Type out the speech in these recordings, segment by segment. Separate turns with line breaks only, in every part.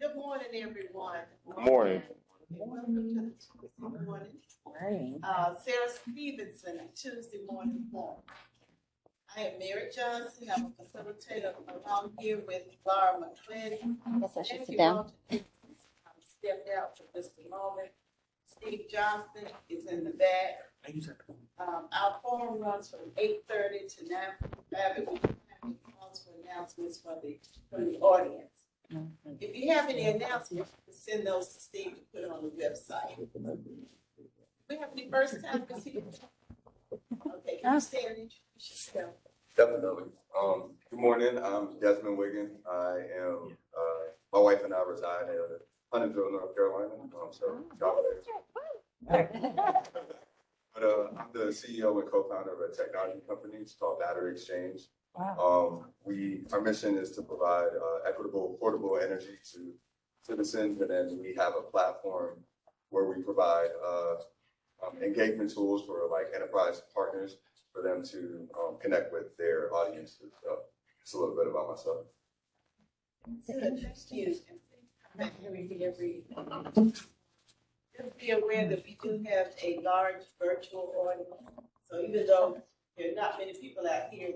Good morning, everyone.
Morning.
Welcome to the Tuesday morning. Sarah Stevenson, Tuesday morning forum. I am Mary Johnson. I'm a facilitator along here with Laura McClendon.
Yes, I should sit down.
Stepped out for just a moment. Steve Johnson is in the back. Our forum runs from 8:30 to 9:45. We have any calls for announcements from the audience. If you have any announcements, send those to Steve to put on the website. We have any first time visitors? Okay, can you stand and introduce yourself?
Definitely. Good morning. I'm Desmond Wiggin. I am, my wife and I reside in Huntersville, North Carolina. So, I'm the CEO and co-founder of a technology company. It's called Battery Exchange.
Wow.
Our mission is to provide equitable, portable energy to citizens, and then we have a platform where we provide engagement tools for like enterprise partners for them to connect with their audiences. So it's a little bit about myself.
Good, thank you. Just be aware that we do have a large virtual audience. So even though there are not many people out here,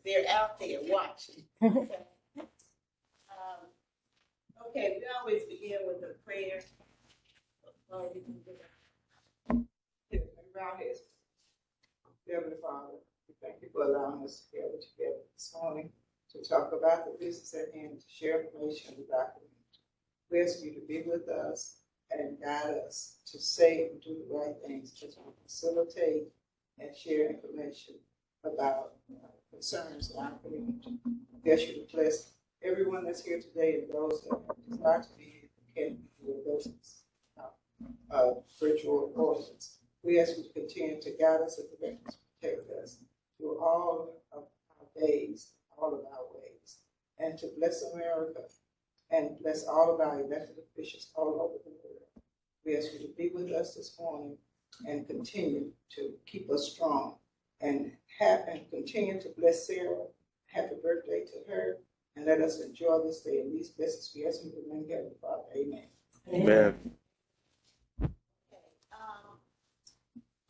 they're out there watching. Okay, we always begin with a prayer.
Heavenly Father, we thank you for allowing us to gather together this morning to talk about the business at hand, to share information with our community. We ask you to be with us and guide us to say and do the right things, to facilitate and share information about concerns in our community. We ask you to bless everyone that's here today and those that desire to be here can be here, those virtual audience. We ask you to continue to guide us and protect us through all of our days, all of our ways, and to bless America and bless all of our elected officials all over the world. We ask you to be with us this morning and continue to keep us strong and continue to bless Sarah. Happy birthday to her, and let us enjoy this day and these blessings. We ask you to remain Heavenly Father. Amen.
Amen.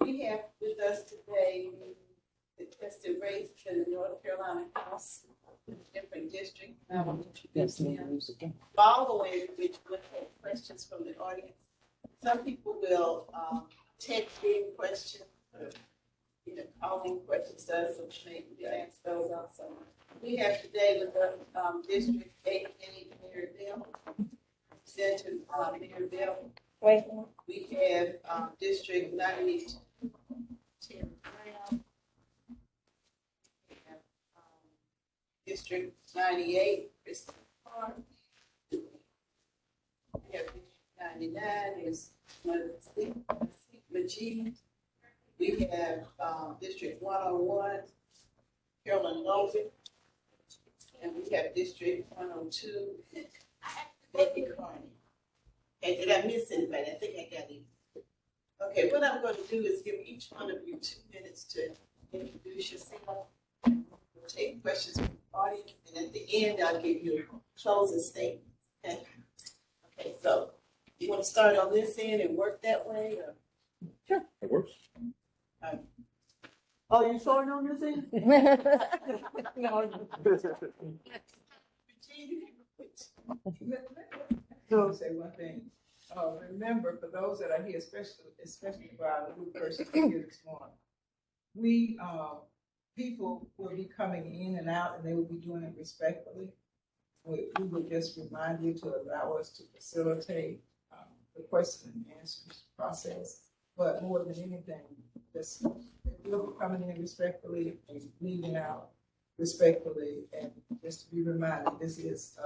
We have with us today the contested race in the North Carolina House, different districts. I will introduce them. Following which we'll take questions from the audience. Some people will text in questions, calling questions to us, so maybe we'll answer those also. We have today with us District 8, Mayor Bell, Senator Mayor Bell. We have District 92. Terry Brown. We have District 98, Kristen Park. We have District 99 is Majid. We have District 101, Carolyn Logan. And we have District 102, Becky Carney. Okay, did I miss anybody? I think I got it. Okay, what I'm going to do is give each one of you 2 minutes to introduce yourself. We'll take questions from the audience, and at the end, I'll give you a closing statement. Okay? Okay, so you want to start on this end and work that way? Or?
Sure, it works.
Oh, you starting on this end? So say one thing. Remember, for those that are here, especially for our new persons here this morning, we people will be coming in and out, and they will be doing it respectfully. We would just remind you to allow us to facilitate the question and answers process. But more than anything, just we'll be coming in respectfully and leaving out respectfully, and just to be reminded, this is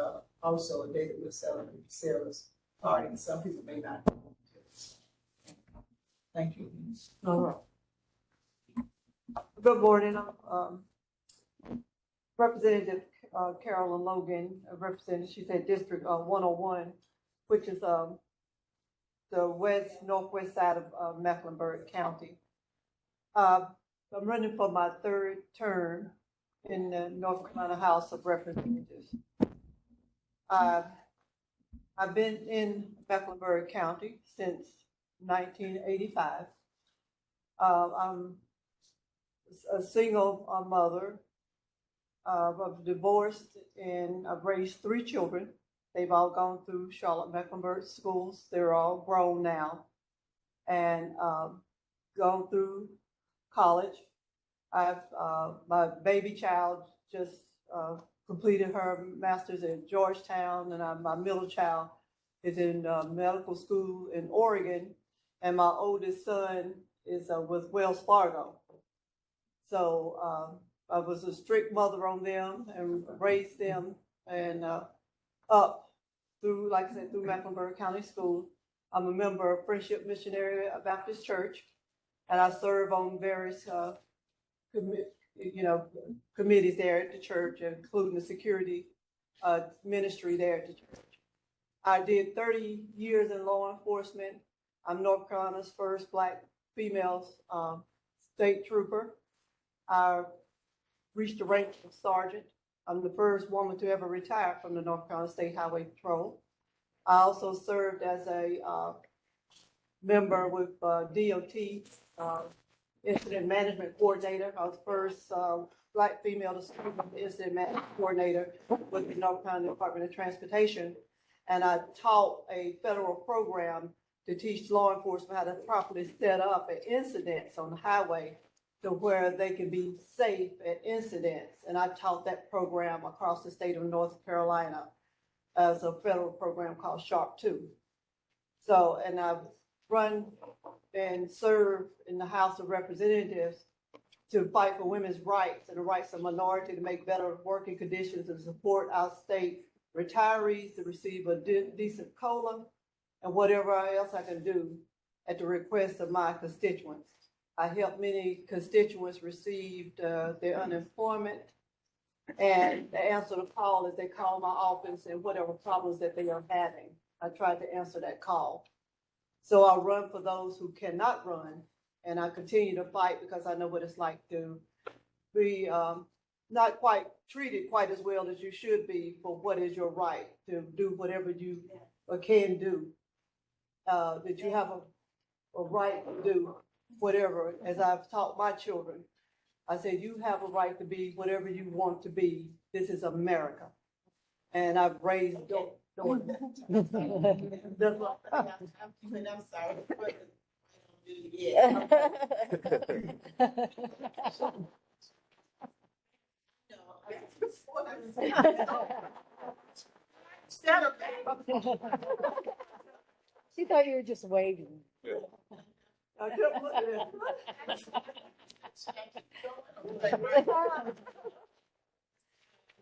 also a day that we're celebrating Sarah's party, and some people may not know. Thank you.
All right. Good morning. Representative Carolyn Logan, represented, she said District 101, which is the northwest side of Mecklenburg County. I'm running for my 3rd term in the North Carolina House of Representatives. I I've been in Mecklenburg County since 1985. I'm a single mother. I've divorced and I've raised 3 children. They've all gone through Charlotte Mecklenburg schools. They're all grown now and gone through college. I've my baby child just completed her master's at Georgetown, and my middle child is in medical school in Oregon, and my oldest son is with Wells Fargo. So I was a strict mother on them and raised them and up through, like I said, through Mecklenburg County School. I'm a member of Friendship Missionary Baptist Church, and I serve on various committees there at the church, including the security ministry there at the church. I did 30 years in law enforcement. I'm North Carolina's first Black female state trooper. I reached the rank of sergeant. I'm the first woman to ever retire from the North Carolina State Highway Patrol. I also served as a member with DOT, incident management coordinator. I was the first Black female to serve as the incident management coordinator with the North Carolina Department of Transportation. And I taught a federal program to teach law enforcement how to properly set up at incidents on the highway to where they can be safe at incidents. And I taught that program across the state of North Carolina as a federal program called SHARP 2. So, and I've run and served in the House of Representatives to fight for women's rights and the rights of minority, to make better working conditions and support our state retirees to receive a decent COLA and whatever else I can do at the request of my constituents. I helped many constituents receive their unemployment and they answer the call as they call my office and whatever problems that they are having. I tried to answer that call. So I run for those who cannot run, and I continue to fight because I know what it's like to be not quite treated quite as well as you should be for what is your right, to do whatever you can do, that you have a right to do whatever. As I've taught my children, I said, you have a right to be whatever you want to be. This is America. And I've raised daughters.
I'm sorry. Yeah.
She thought you were just waving.
I kept looking at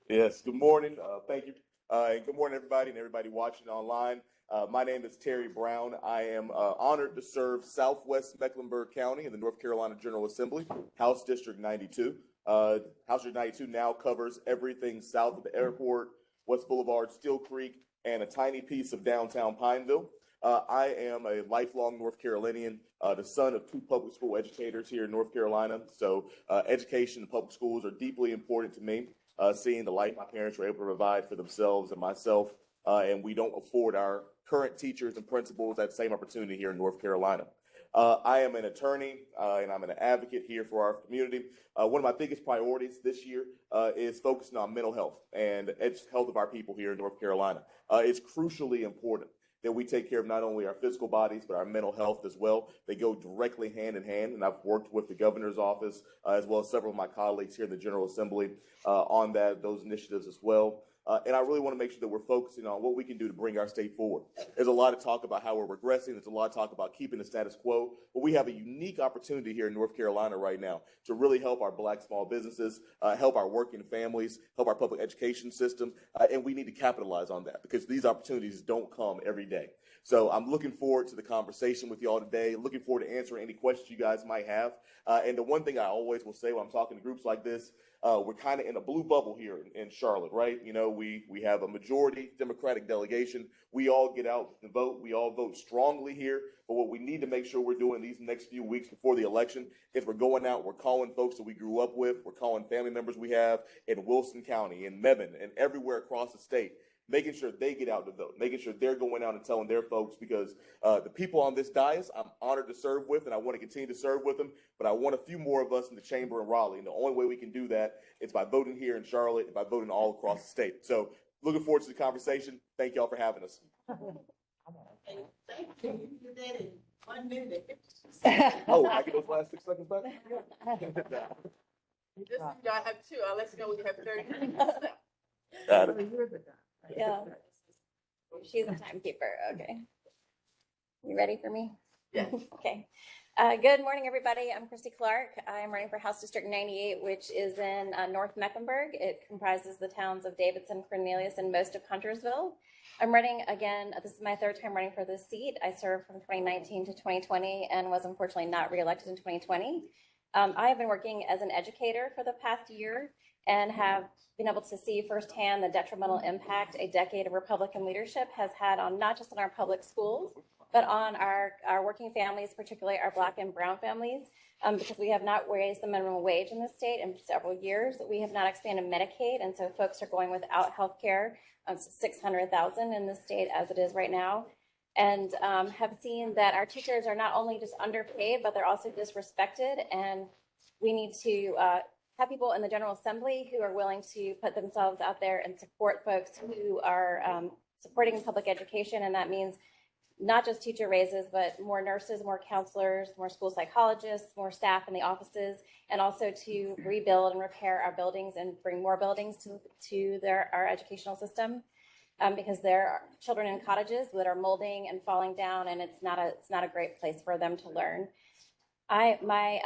Yes, good morning. Thank you. And good morning, everybody, and everybody watching online. My name is Terry Brown. I am honored to serve Southwest Mecklenburg County in the North Carolina General Assembly, House District 92. House District 92 now covers everything south of the airport, West Boulevard, Steel Creek, and a tiny piece of downtown Pineville. I am a lifelong North Carolinian, the son of 2 public school educators here in North Carolina. So education and public schools are deeply important to me. Seeing the life my parents were able to provide for themselves and myself, and we don't afford our current teachers and principals that same opportunity here in North Carolina. I am an attorney and I'm an advocate here for our community. One of my biggest priorities this year is focusing on mental health and health of our people here in North Carolina. It's crucially important that we take care of not only our physical bodies, but our mental health as well. They go directly hand in hand, and I've worked with the governor's office as well as several of my colleagues here in the General Assembly on those initiatives as well. And I really want to make sure that we're focusing on what we can do to bring our state forward. There's a lot of talk about how we're regressing. There's a lot of talk about keeping the status quo. But we have a unique opportunity here in North Carolina right now to really help our Black small businesses, help our working families, help our public education system. And we need to capitalize on that because these opportunities don't come every day. So I'm looking forward to the conversation with you all today, looking forward to answering any questions you guys might have. And the one thing I always will say when I'm talking to groups like this, we're kind of in a blue bubble here in Charlotte, right? You know, we have a majority Democratic delegation. We all get out and vote. We all vote strongly here. But what we need to make sure we're doing these next few weeks before the election is we're going out, we're calling folks that we grew up with, we're calling family members we have in Wilson County, in Mebane, and everywhere across the state. making sure they get out to vote, making sure they're going out and telling their folks, because the people on this dais, I'm honored to serve with, and I want to continue to serve with them, but I want a few more of us in the chamber in Raleigh. And the only way we can do that is by voting here in Charlotte and by voting all across the state. So looking forward to the conversation. Thank y'all for having us.
And thank you. You did that in 1 minute.
Oh, I get those last 6 seconds back?
Just, y'all have 2. I'll let you know when you have 30 minutes left.
Got it.
Yeah. She's a timekeeper. Okay. You ready for me?
Yes.
Okay. Good morning, everybody. I'm Christy Clark. I'm running for House District 98, which is in North Mecklenburg. It comprises the towns of Davidson, Cornelius, and most of Huntersville. I'm running again. This is my 3rd time running for this seat. I served from 2019 to 2020 and was unfortunately not reelected in 2020. I have been working as an educator for the past year and have been able to see firsthand the detrimental impact a decade of Republican leadership has had on not just on our public schools, but on our working families, particularly our Black and brown families, because we have not raised the minimum wage in the state in several years. We have not expanded Medicaid, and so folks are going without health care, 600,000 in the state as it is right now, and have seen that our teachers are not only just underpaid, but they're also disrespected, and we need to have people in the General Assembly who are willing to put themselves out there and support folks who are supporting public education, and that means not just teacher raises, but more nurses, more counselors, more school psychologists, more staff in the offices, and also to rebuild and repair our buildings and bring more buildings to our educational system, because there are children in cottages that are molding and falling down, and it's not a great place for them to learn. My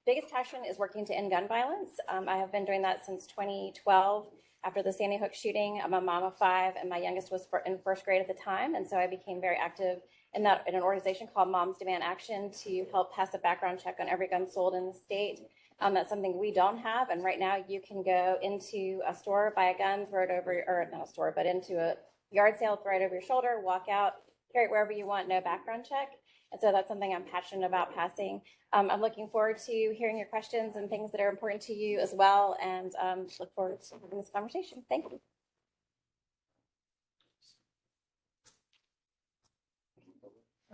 biggest passion is working to end gun violence. I have been doing that since 2012. After the Sandy Hook shooting, I'm a mom of 5, and my youngest was in 1st grade at the time. And so I became very active in an organization called Moms Demand Action to help pass a background check on every gun sold in the state. That's something we don't have. And right now you can go into a store, buy a gun, throw it over, or not a store, but into a yard sale, throw it over your shoulder, walk out, carry it wherever you want, no background check. And so that's something I'm passionate about passing. I'm looking forward to hearing your questions and things that are important to you as well, and look forward to having this conversation. Thank you.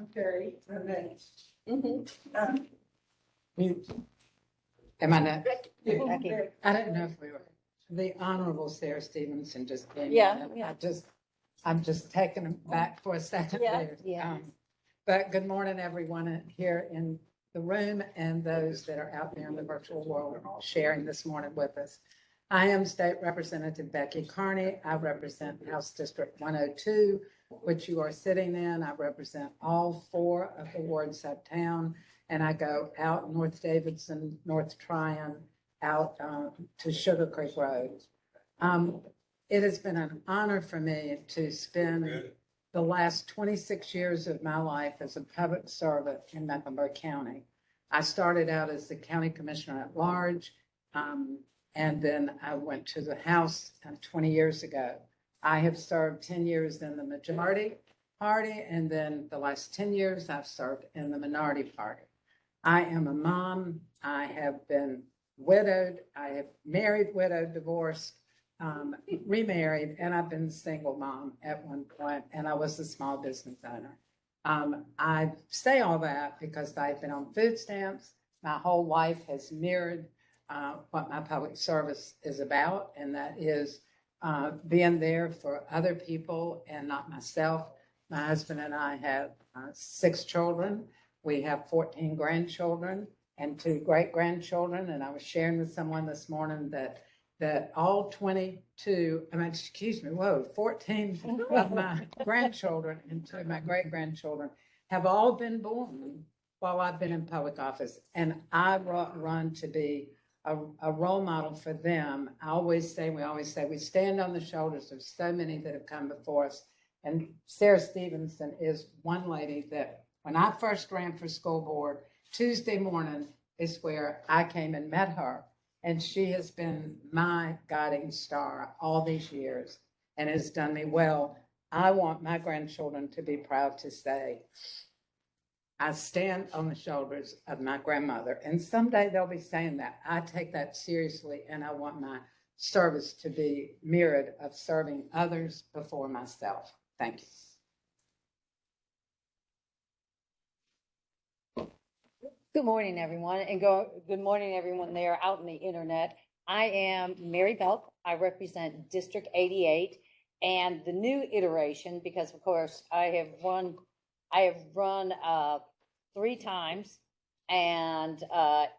Okay, Renee.
Am I not?
Becky.
I don't know if we were. The Honorable Sarah Stevenson just came in.
Yeah,
and
yeah.
I'm just taken aback for a second
Yeah,
there.
yeah.
But good morning, everyone here in the room and those that are out there in the virtual world sharing this morning with us. I am State Representative Becky Carney. I represent House District 102, which you are sitting in. I represent all 4 of the wards uptown, and I go out North Davidson, North Tryon, out to Sugar Creek Road. It has been an honor for me to spend the last 26 years of my life as a public servant in Mecklenburg County. I started out as the county commissioner at large, and then I went to the House 20 years ago. I have served 10 years in the majority party, and then the last 10 years I've served in the minority party. I am a mom. I have been widowed. I have married, widowed, divorced, remarried, and I've been a single mom at one point, and I was a small business owner. I say all that because I've been on food stamps. My whole life has mirrored what my public service is about, and that is being there for other people and not myself. My husband and I have 6 children. We have 14 grandchildren and 2 great-grandchildren, and I was sharing with someone this morning that all 14 of my grandchildren and 2 of my great-grandchildren have all been born while I've been in public office. And I run to be a role model for them. We always say, we stand on the shoulders of so many that have come before us. And Sarah Stevenson is one lady that when I first ran for school board, Tuesday morning is where I came and met her. And she has been my guiding star all these years and has done me well. I want my grandchildren to be proud to say, I stand on the shoulders of my grandmother. And someday they'll be saying that. I take that seriously, and I want my service to be mirrored of serving others before myself. Thank you.
Good morning, everyone, and good morning, everyone there out on the internet. I am Mary Belk. I represent District 88 and the new iteration, because of course I have run 3 times, and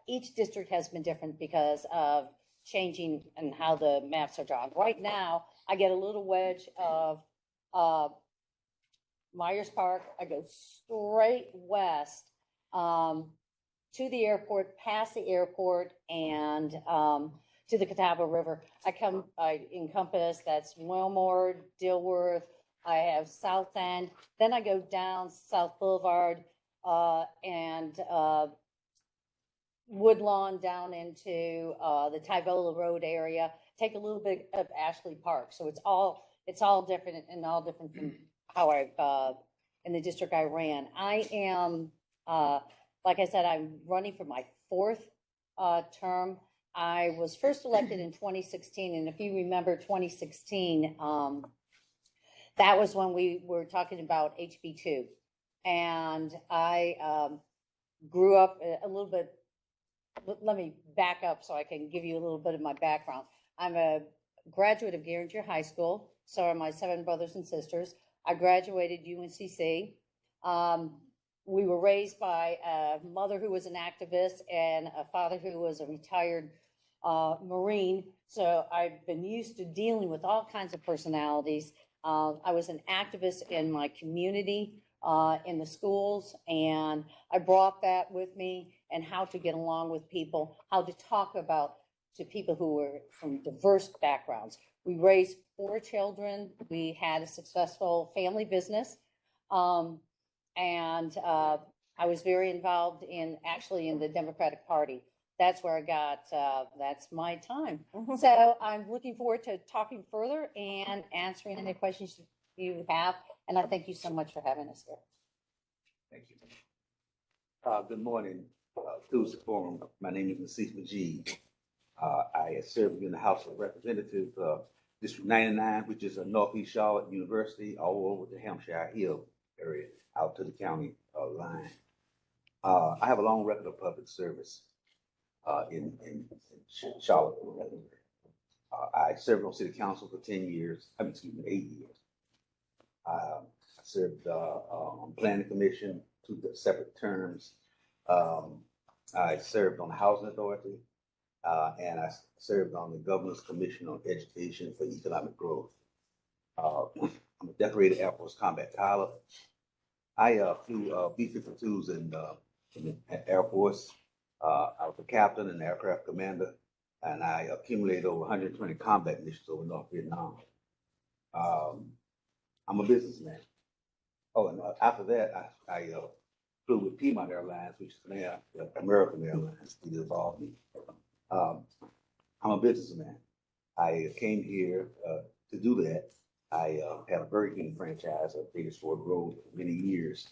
each district has been different because of changing and how the maps are drawn. Right now, I get a little wedge of Myers Park. I go straight west to the airport, past the airport, and to the Catawba River. I encompass, that's Wilmore, Dilworth. I have South End. Then I go down South Boulevard and Woodlawn down into the Tyvola Road area. Take a little bit of Ashley Park. So it's all different, and all different from how I've in the district I ran. I am. Like I said, I'm running for my 4th term. I was first elected in 2016, and if you remember 2016, that was when we were talking about HB2. And I grew up a little bit. Let me back up so I can give you a little bit of my background. I'm a graduate of Garinger High School. So are my 7 brothers and sisters. I graduated UNCC. We were raised by a mother who was an activist and a father who was a retired Marine. So I've been used to dealing with all kinds of personalities. I was an activist in my community, in the schools, and I brought that with me, and how to get along with people, how to talk to people who were from diverse backgrounds. We raised 4 children. We had a successful family business. And I was very involved in the Democratic Party. That's where I got, that's my time. So I'm looking forward to talking further and answering any questions you have. And I thank you so much for having us here.
Thank you. Good morning, Tuesday Forum. My name is Nasif Majid. I serve in the House of Representatives, District 99, which is a Northeast Charlotte University, all over the Hampshire Hill area, out to the county line. I have a long record of public service in Charlotte. I served on city council for 10 years, 8 years. I served on planning commission 2 separate terms. I served on the housing authority, and I served on the governor's commission on education for economic growth. I'm a decorated Air Force combat pilot. I flew B-52s in the Air Force. I was a captain and aircraft commander, and I accumulated over 120 combat missions over North Vietnam. I'm a businessman. Oh, and after that, I flew with Piedmont Airlines, which is now American Airlines. It involved me. I'm a businessman. I came here to do that. I had a Burger King franchise at Petersford Road for many years,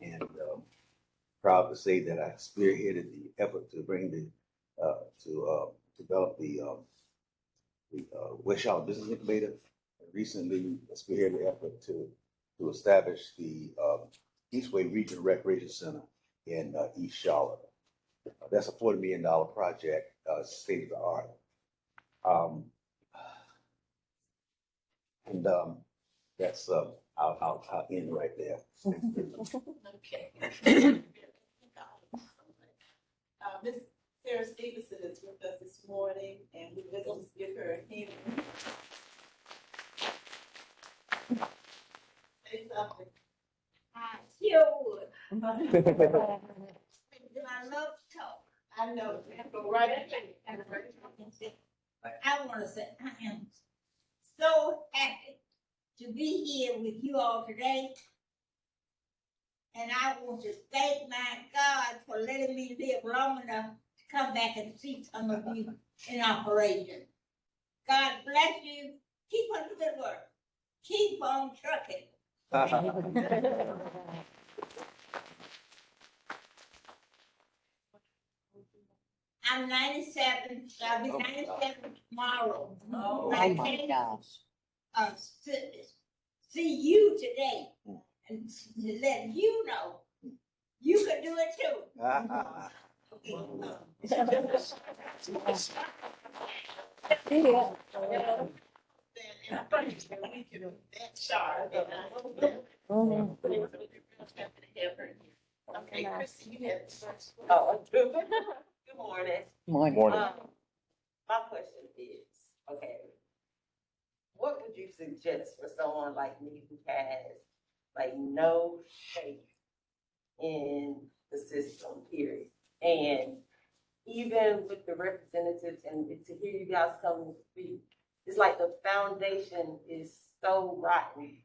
and proud to say that I spearheaded the effort to bring to develop the West Charlotte Business Incubator. And recently, spearheaded the effort to establish the Eastway Regional Recreation Center in East Charlotte. That's a $40 million project, state of the art. And that's I'll end right there.
Okay. Ms. Sarah Stevenson is with us this morning, and we just give her a hand. Say something.
I sure would. I love to talk.
I know. Go right ahead.
But I want to say I am so happy to be here with you all today. And I want to thank my God for letting me live long enough to come back and see some of you in operation. God bless you. Keep on the good work. Keep on trucking. I I'm 97, I'll be 97 tomorrow.
Oh,
I
my
came,
gosh.
See you today and to let you know you can do it too.
Okay, Chrissy, you had the first. Oh, good morning.
Morning.
Morning.
My question is, okay, what would you suggest for someone like me who has like no faith in the system, period? And even with the representatives and to hear you guys come and speak, it's like the foundation is so rotten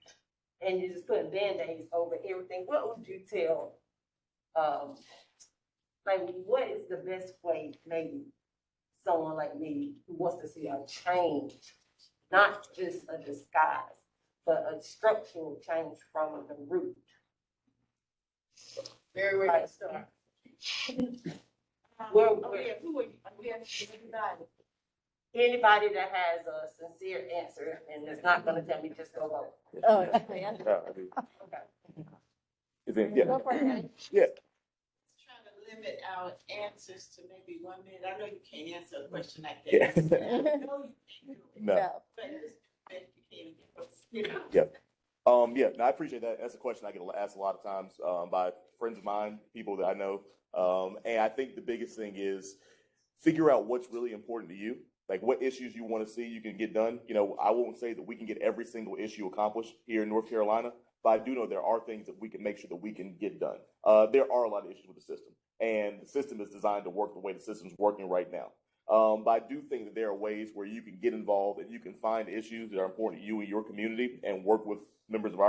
and you're just putting Band-Aids over everything. What would you tell, like, what is the best way, maybe someone like me who wants to see a change, not just a disguise, but a structural change from the root? Very ready to start. Who are you? Anybody that has a sincere answer and is not gonna tell me just go vote.
Oh,
Yeah, I do. Is it, yeah.
Go for it, Patty.
Yeah.
Trying to limit our answers to maybe 1 minute. I know you can't answer a question like that.
Yeah.
I know you can't do it,
No.
but it's best you can, you know.
Yeah, no, I appreciate that. That's a question I get asked a lot of times by friends of mine, people that I know. And I think the biggest thing is figure out what's really important to you, like what issues you want to see you can get done. You know, I won't say that we can get every single issue accomplished here in North Carolina, but I do know there are things that we can make sure that we can get done. There are a lot of issues with the system, and the system is designed to work the way the system's working right now. But I do think that there are ways where you can get involved and you can find issues that are important to you and your community and work with members of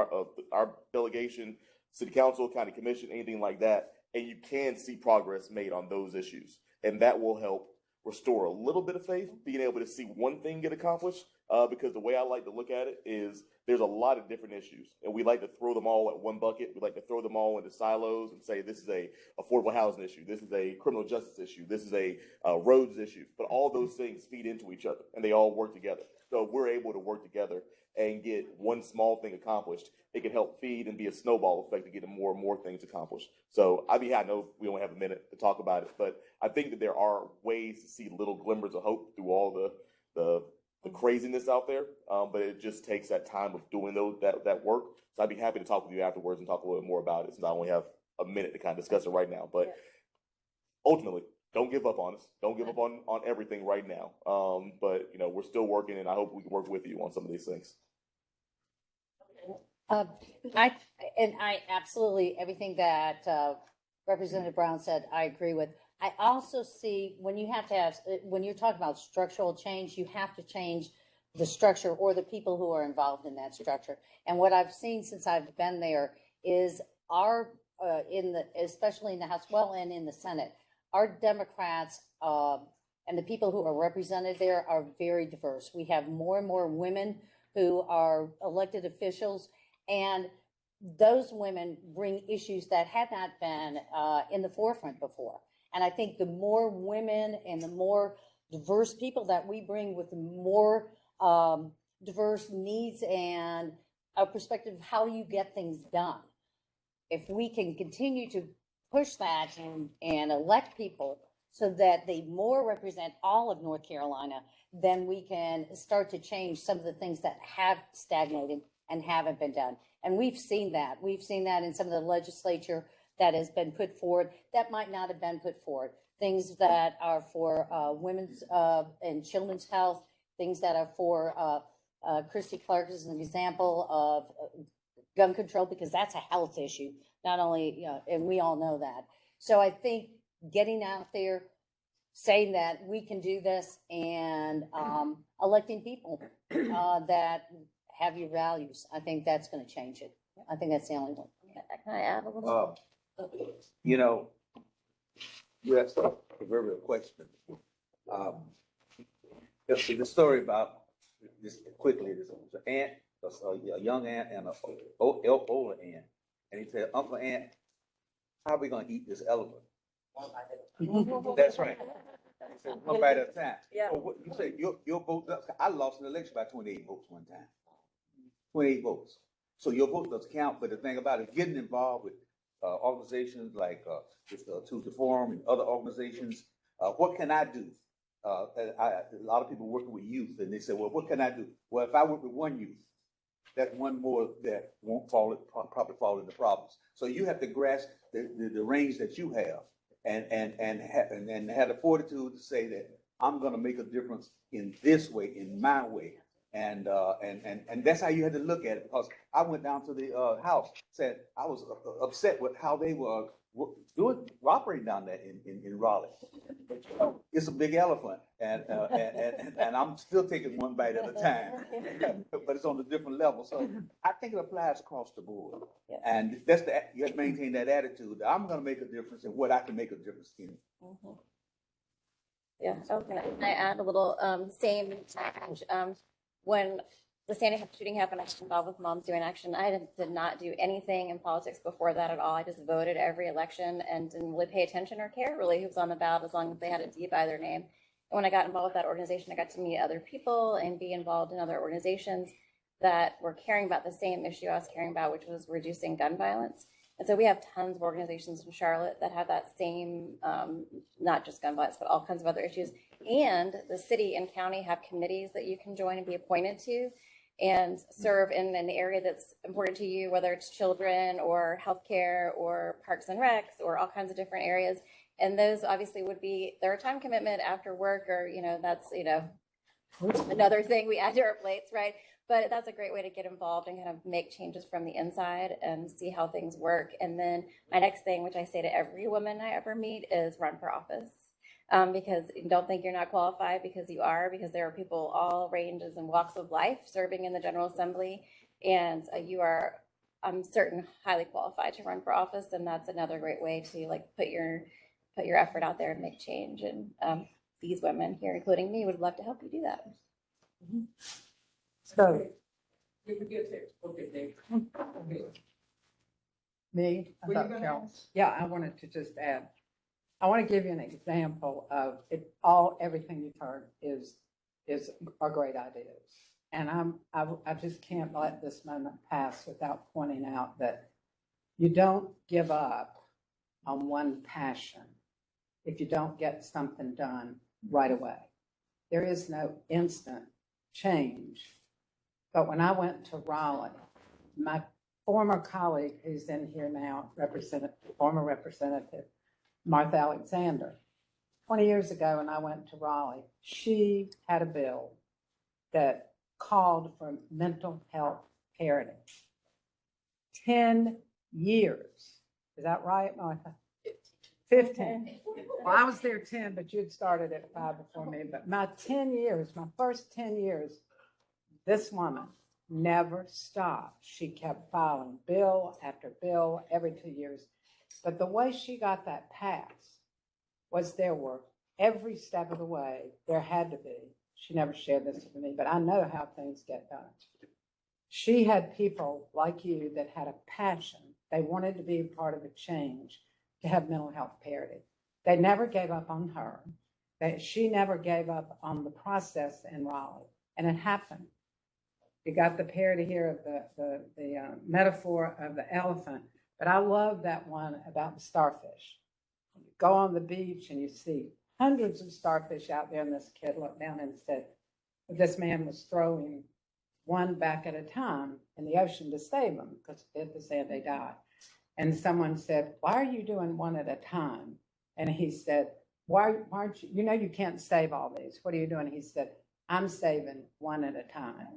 our delegation, city council, county commission, anything like that. And you can see progress made on those issues. And that will help restore a little bit of faith, being able to see one thing get accomplished. Because the way I like to look at it is there's a lot of different issues, and we like to throw them all at one bucket. We like to throw them all into silos and say this is a affordable housing issue, this is a criminal justice issue, this is a roads issue. But all those things feed into each other, and they all work together. So if we're able to work together and get one small thing accomplished, it can help feed and be a snowball effect to get more and more things accomplished. So I know we only have a minute to talk about it, but I think that there are ways to see little glimmers of hope through all the craziness out there, but it just takes that time of doing that work. So I'd be happy to talk with you afterwards and talk a little bit more about it, since I only have a minute to kind of discuss it right now. But ultimately, don't give up on us. Don't give up on everything right now. But you know, we're still working, and I hope we can work with you on some of these things.
I absolutely, everything that Representative Brown said, I agree with. I also see when you're talking about structural change, you have to change the structure or the people who are involved in that structure. And what I've seen since I've been there is especially in the House, and in the Senate, our Democrats and the people who are represented there are very diverse. We have more and more women who are elected officials, and those women bring issues that had not been in the forefront before. And I think the more women and the more diverse people that we bring with the more diverse needs and a perspective of how you get things done, if we can continue to push that and elect people so that they more represent all of North Carolina, then we can start to change some of the things that have stagnated and haven't been done. And we've seen that. We've seen that in some of the legislature that has been put forward that might not have been put forward. Things that are for women's and children's health, things that are for Christy Clark as an example of gun control, because that's a health issue, not only, and we all know that. So I think getting out there, saying that we can do this, and electing people that have your values, I think that's going to change it. I think that's the only one.
Can I add a little?
You know, you asked a proverbial question. The story about this quickly. There's an ant, a young ant, and an older ant, and he said, "Uncle Ant, how are we going to eat this elephant?" That's right. One bite at a time.
Yeah.
So what, you say your vote, I lost an election by 28 votes one time. 28 votes. So your vote does count, but the thing about it, getting involved with organizations like Tuesday Forum and other organizations, what can I do? A lot of people working with youth, and they say, well, what can I do? Well, if I work with one youth, that's one more that won't probably fall into problems. So you have to grasp the range that you have and have the fortitude to say that I'm going to make a difference in this way, in my way. And that's how you had to look at it, because I went down to the house, said I was upset with how they were operating down there in Raleigh. It's a big elephant, and I'm still taking one bite at a time, but it's on a different level. So I think it applies across the board, and you have to maintain that attitude. That I'm going to make a difference in what I can make a difference in.
Mm-hmm. Yeah. Okay. Can I add a little same challenge? When the Sandy Hook shooting happened, I was involved with Moms Doing Action. I did not do anything in politics before that at all. I just voted every election and didn't really pay attention or care really who was on the ballot as long as they had a D by their name. And when I got involved with that organization, I got to meet other people and be involved in other organizations that were caring about the same issue I was caring about, which was reducing gun violence. And so we have tons of organizations in Charlotte that have that same, not just gun violence, but all kinds of other issues. And the city and county have committees that you can join and be appointed to and serve in an area that's important to you, whether it's children or healthcare or parks and recs or all kinds of different areas. And those obviously would be, they're a time commitment after work or, that's, another thing we add to our plates, right? But that's a great way to get involved and kind of make changes from the inside and see how things work. And then my next thing, which I say to every woman I ever meet, is run for office. Because don't think you're not qualified, because you are, because there are people all ranges and walks of life serving in the General Assembly. And you are, I'm certain, highly qualified to run for office. And that's another great way to put your effort out there and make change. And these women here, including me, would love to help you do that.
Mm-hmm. So, me, I thought Carol. Yeah, I wanted to just add. I want to give you an example of it. Everything you've heard are great ideas, and I just can't let this moment pass without pointing out that you don't give up on one passion if you don't get something done right away. There is no instant change. But when I went to Raleigh, my former colleague who's in here now, former representative, Martha Alexander, 20 years ago when I went to Raleigh, she had a bill that called for mental health parity. 10 years. Is that right, Martha? 15. Well, I was there 10, but you'd started at 5 before me. But my first 10 years, this woman never stopped. She kept filing bill after bill every 2 years. But the way she got that passed was every step of the way, there had to be. She never shared this with me, but I know how things get done. She had people like you that had a passion. They wanted to be a part of a change to have mental health parity. They never gave up on her. She never gave up on the process in Raleigh, and it happened. You got the parody here of the metaphor of the elephant, but I love that one about the starfish. You go on the beach and you see hundreds of starfish out there, and this kid looked down and said, this man was throwing one back at a time in the ocean to save them, because if they said they died. And someone said, why are you doing one at a time? And he said, why aren't you, you can't save all these. What are you doing? He said, I'm saving one at a time.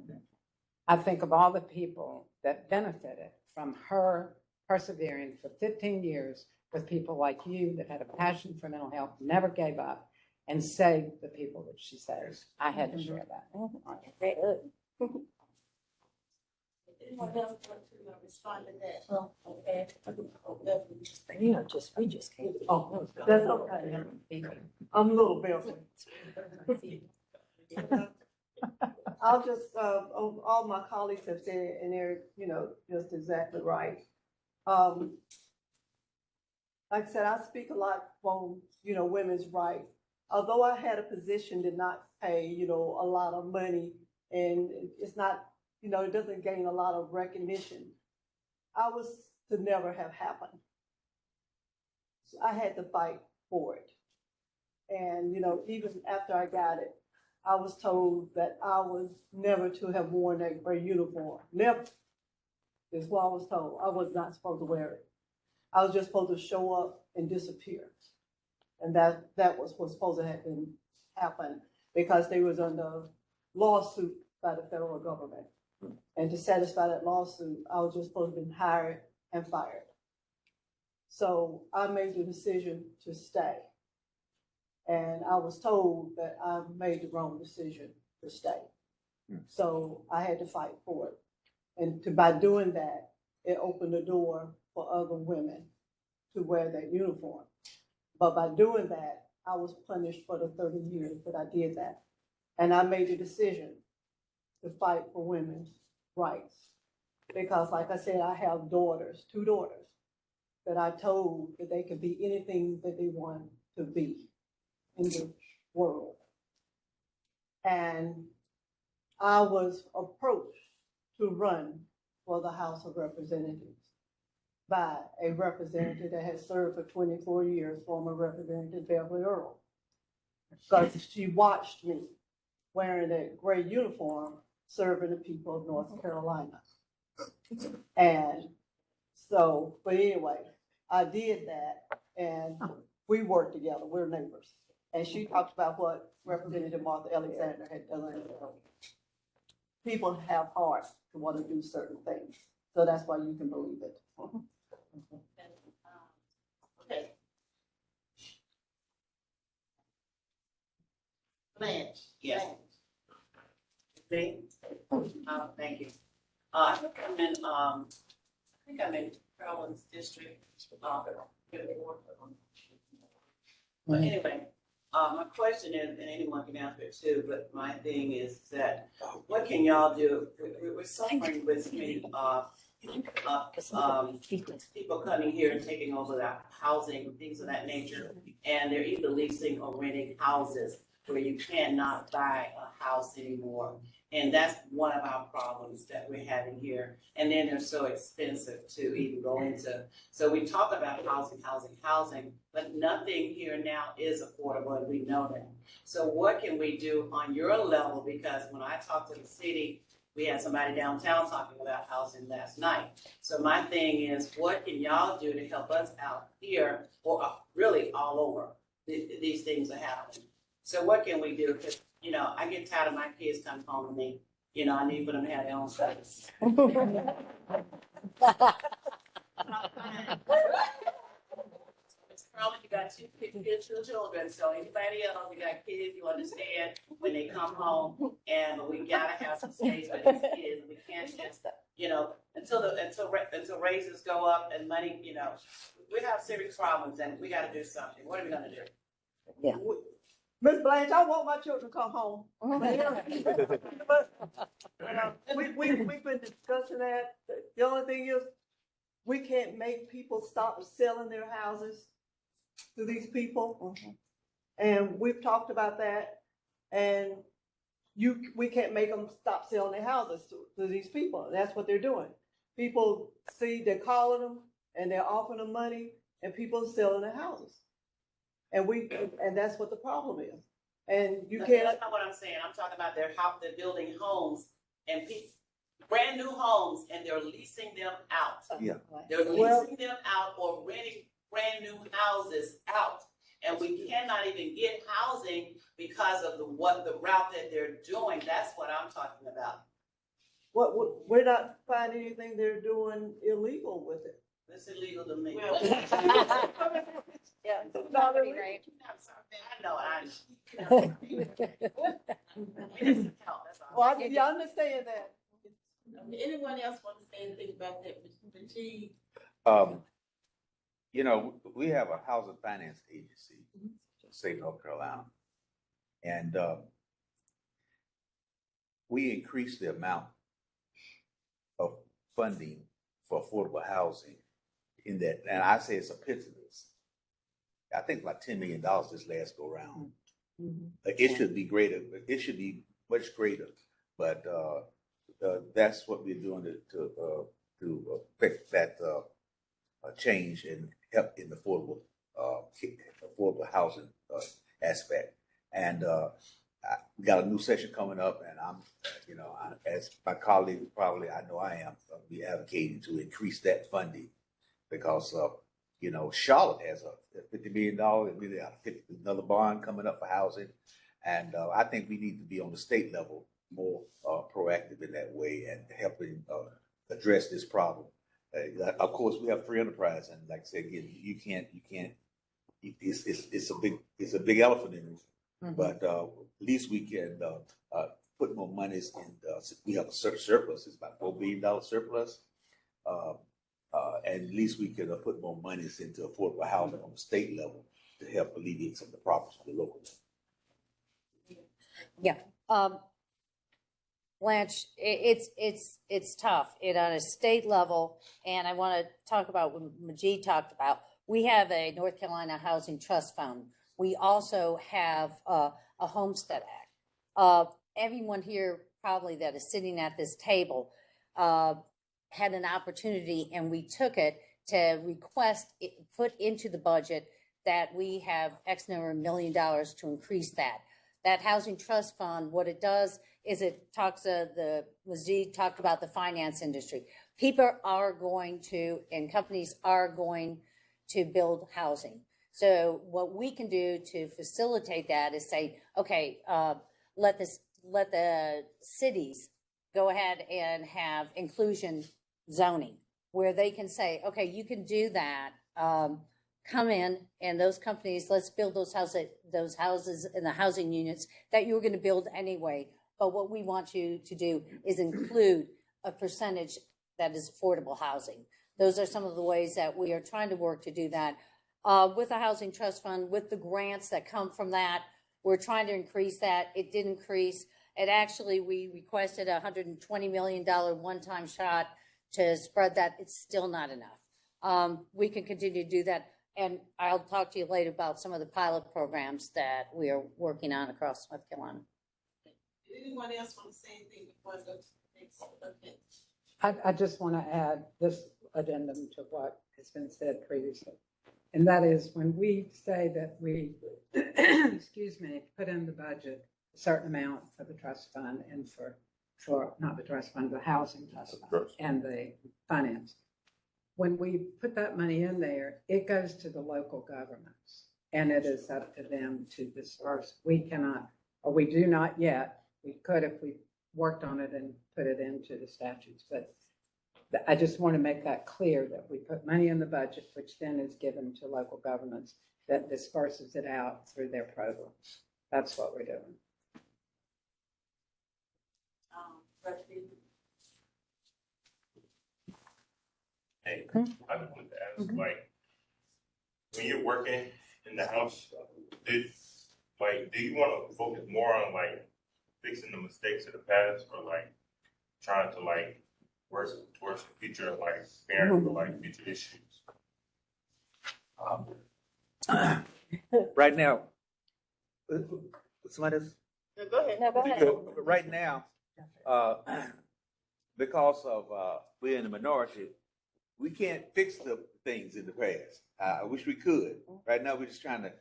I think of all the people that benefited from her persevering for 15 years with people like you that had a passion for mental health, never gave up, and saved the people that she saved. I had to share that.
Great.
Anyone else want to respond to that? Oh, okay.
We just came.
Oh, that's okay. I'm a little belty. I'll just, all my colleagues have said, and they're, just exactly right. Like I said, I speak a lot on, women's rights. although I had a position, did not pay, you know, a lot of money, and it's not, you know, it doesn't gain a lot of recognition. I was to never have happened. So I had to fight for it. And, you know, even after I got it, I was told that I was never to have worn that gray uniform. Never, is what I was told. I was not supposed to wear it. I was just supposed to show up and disappear. And that was what's supposed to happen because they was under lawsuit by the federal government. And to satisfy that lawsuit, I was just supposed to be hired and fired. So I made the decision to stay. And I was told that I made the wrong decision to stay. So I had to fight for it. And by doing that, it opened the door for other women to wear that uniform. But by doing that, I was punished for the 30 years that I did that. And I made the decision to fight for women's rights. Because like I said, I have daughters, 2 daughters, that I told that they could be anything that they want to be in the world. And I was approached to run for the House of Representatives by a representative that had served for 24 years, former Representative Beverly Earl. Because she watched me wearing that gray uniform, serving the people of North Carolina. And so, but anyway, I did that, and we worked together. We're neighbors. And she talked about what Representative Martha Alexander had done. People have hearts to want to do certain things. So that's why you can believe it.
Okay. Blanche.
Yes.
Me?
Thank you. I think I'm in Caroline's district. But anyway, my question is, and anyone can answer it too, but my thing is that what can y'all do? We're suffering with many people coming here and taking over the housing, things of that nature, and they're either leasing or renting houses where you cannot buy a house anymore. And that's one of our problems that we're having here. And then they're so expensive to even go into. So we talk about housing, but nothing here now is affordable, and we know that. So what can we do on your level? Because when I talk to the city, we had somebody downtown talking about housing last night. So my thing is, what can y'all do to help us out here, or really all over? These things are happening. So what can we do? Because, you know, I get tired of my kids coming home to me. You know, I need for them to have their own space. Carolyn, you got two children, so anybody else, you got kids, you understand when they come home, and we gotta have some space for these kids. We can't just, you know, until raises go up and money, you know, we have serious problems, and we gotta do something. What are we gonna do?
Yeah. Miss Blanche, I want my children to come home. But we've been discussing that. The only thing is, we can't make people stop selling their houses to these people. And we've talked about that. And we can't make them stop selling their houses to these people. That's what they're doing. People see, they're calling them and they're offering them money, and people are selling their houses. And that's what the problem is. And you can't.
That's not what I'm saying. I'm talking about they're building homes and brand new homes, and they're leasing them out.
Yeah.
They're leasing them out or renting brand new houses out. And we cannot even get housing because of the route that they're doing. That's what I'm talking about.
We're not finding anything they're doing illegal with it.
That's illegal to me.
Well,
Yeah,
It's not
property
illegal.
right.
I know. We need some help, that's all.
Well, you understand that.
anyone else want to say anything about that, Mr. G?
You know, we have a housing finance agency in the state of North Carolina. And we increased the amount of funding for affordable housing in that, and I say it's a pittance. I think like $10 million this last go round. It should be greater, but it should be much greater. But that's what we're doing to affect that change and help in the affordable housing aspect. And we got a new session coming up, and I'm, as my colleague probably, I know I am, going to be advocating to increase that funding because Charlotte has a $50 million, and we got another bond coming up for housing. And I think we need to be on the state level more proactive in that way and helping address this problem. Of course, we have free enterprise, and like I said again, you can't. It's a big elephant in the room. Mm-hmm. But at least we can put more monies in. We have a surplus. It's about $4 billion surplus, and at least we can put more monies into affordable housing on the state level to help alleviate some of the problems on the local level.
Yeah. Blanche, it's tough. On a state level, and I want to talk about what Majid talked about. We have a North Carolina Housing Trust Fund. We also have a Homestead Act. Everyone here probably that is sitting at this table had an opportunity, and we took it to request it put into the budget that we have X number of $1 million to increase that. That Housing Trust Fund, what it does is it talks, Majid talked about the finance industry. People are going to, and companies are going to build housing. So what we can do to facilitate that is say, okay, let the cities go ahead and have inclusion zoning where they can say, okay, you can do that. Come in, and those companies, let's build those houses in the housing units that you were going to build anyway. But what we want you to do is include a percentage that is affordable housing. Those are some of the ways that we are trying to work to do that. With the Housing Trust Fund, with the grants that come from that, we're trying to increase that. It did increase. It actually, we requested a $120 million one-time shot to spread that. It's still not enough. We can continue to do that. And I'll talk to you later about some of the pilot programs that we are working on across North Carolina.
Anyone else want to say anything before I go to the next? Okay.
I just want to add this addendum to what has been said previously. And that is when we say that we, excuse me, put in the budget a certain amount for the trust fund and for not the trust fund, the housing trust fund and the finance. When we put that money in there, it goes to the local governments and it is up to them to disperse. We cannot, or we do not yet. We could if we worked on it and put it into the statutes, but I just want to make that clear that we put money in the budget, which then is given to local governments that disperses it out through their programs. That's what we're doing.
Hey, I just wanted to ask, like, when you're working in the house, do you want to focus more on like fixing the mistakes of the past, or like trying to like work towards the future, like preparing for like future issues?
Right now, somebody else?
No, go ahead.
No, go ahead.
Right now, because of we're in the minority, we can't fix the things in the past. I wish we could. Right now, we're just trying to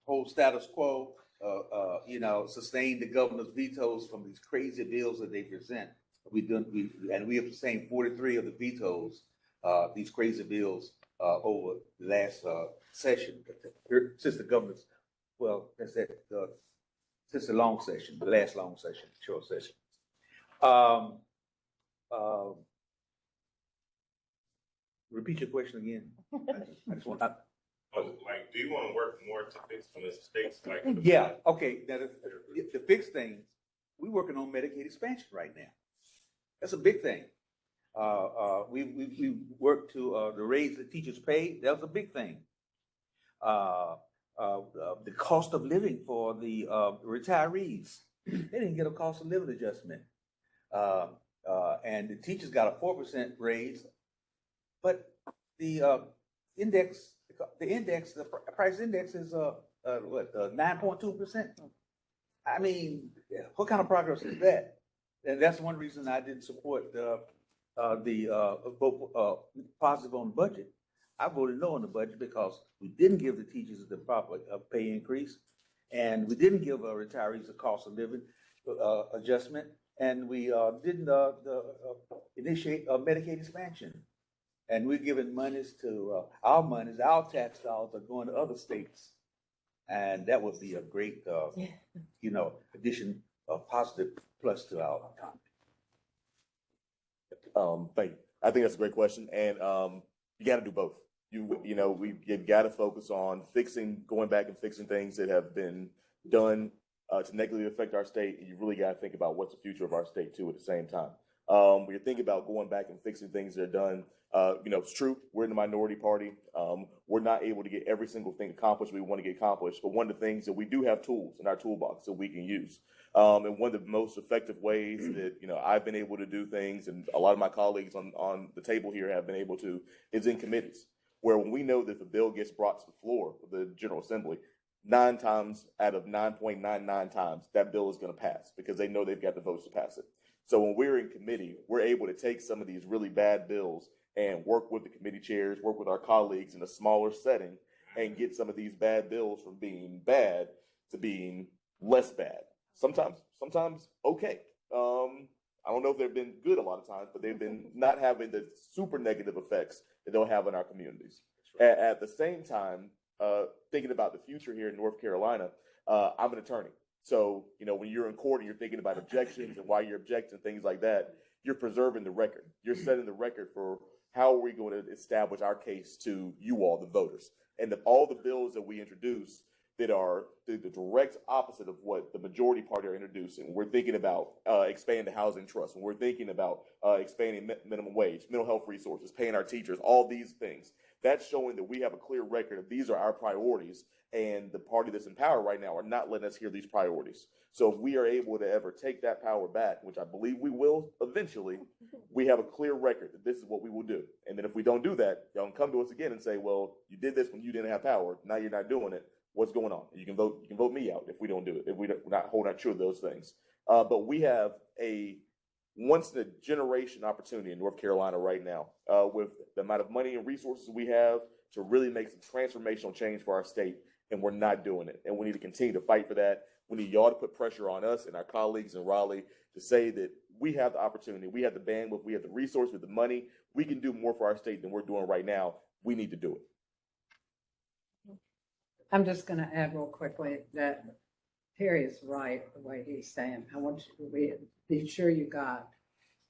hold status quo, sustain the governor's vetoes from these crazy bills that they present. We have sustained 43 of the vetoes, these crazy bills, over the last session, since the governor's, since the long session, the last long session, short session. Repeat your question again. I just want.
Like, do you want to work more to fix the mistakes? Like,
Yeah. Okay. Now, the fix things, we're working on Medicaid expansion right now. That's a big thing. We worked to raise the teachers' pay. That was a big thing. The cost of living for the retirees, they didn't get a cost of living adjustment, and the teachers got a 4% raise, but the price index is 9.2%. I mean, what kind of progress is that? And that's one reason I didn't support the vote positive on the budget. I voted no on the budget because we didn't give the teachers the proper pay increase, and we didn't give retirees a cost of living adjustment, and we didn't initiate Medicaid expansion. And we're giving monies to our tax dollars are going to other states, and that would be a great, addition, positive plus to our economy.
Thank you. I think that's a great question, and you got to do both. You've got to focus on going back and fixing things that have been done to negatively affect our state. You really got to think about what's the future of our state too at the same time. When you're thinking about going back and fixing things that are done, it's true. We're in the minority party. We're not able to get every single thing accomplished we want to get accomplished. But one of the things that we do have tools in our toolbox that we can use. And one of the most effective ways that, I've been able to do things, and a lot of my colleagues on the table here have been able to, is in committees, where when we know that if a bill gets brought to the floor of the General Assembly, 9 times out of 9.99 times, that bill is going to pass because they know they've got the votes to pass it. So when we're in committee, we're able to take some of these really bad bills and work with the committee chairs, work with our colleagues in a smaller setting, and get some of these bad bills from being bad to being less bad. Sometimes okay. I don't know if they've been good a lot of times, but they've been not having the super negative effects that they'll have in our communities. At the same time, thinking about the future here in North Carolina, I'm an attorney. So, when you're in court and you're thinking about objections and why you're objecting, things like that, you're preserving the record. You're setting the record for how are we going to establish our case to you all, the voters. And all the bills that we introduce that are the direct opposite of what the majority party are introducing. We're thinking about expanding the housing trust. When we're thinking about expanding minimum wage, mental health resources, paying our teachers, all these things. That's showing that we have a clear record of these are our priorities, and the party that's in power right now are not letting us hear these priorities. So if we are able to ever take that power back, which I believe we will eventually, we have a clear record that this is what we will do. And then if we don't do that, y'all can come to us again and say, well, you did this when you didn't have power. Now you're not doing it. What's going on? You can vote me out if we don't do it, if we're not holding true to those things. But we have a once in a generation opportunity in North Carolina right now, with the amount of money and resources we have to really make some transformational change for our state, and we're not doing it. And we need to continue to fight for that. We need y'all to put pressure on us and our colleagues in Raleigh to say that we have the opportunity, we have the bandwidth, we have the resources, with the money, we can do more for our state than we're doing right now. We need to do it.
I'm just going to add real quickly that Terry is right the way he's saying. I want you to be sure you got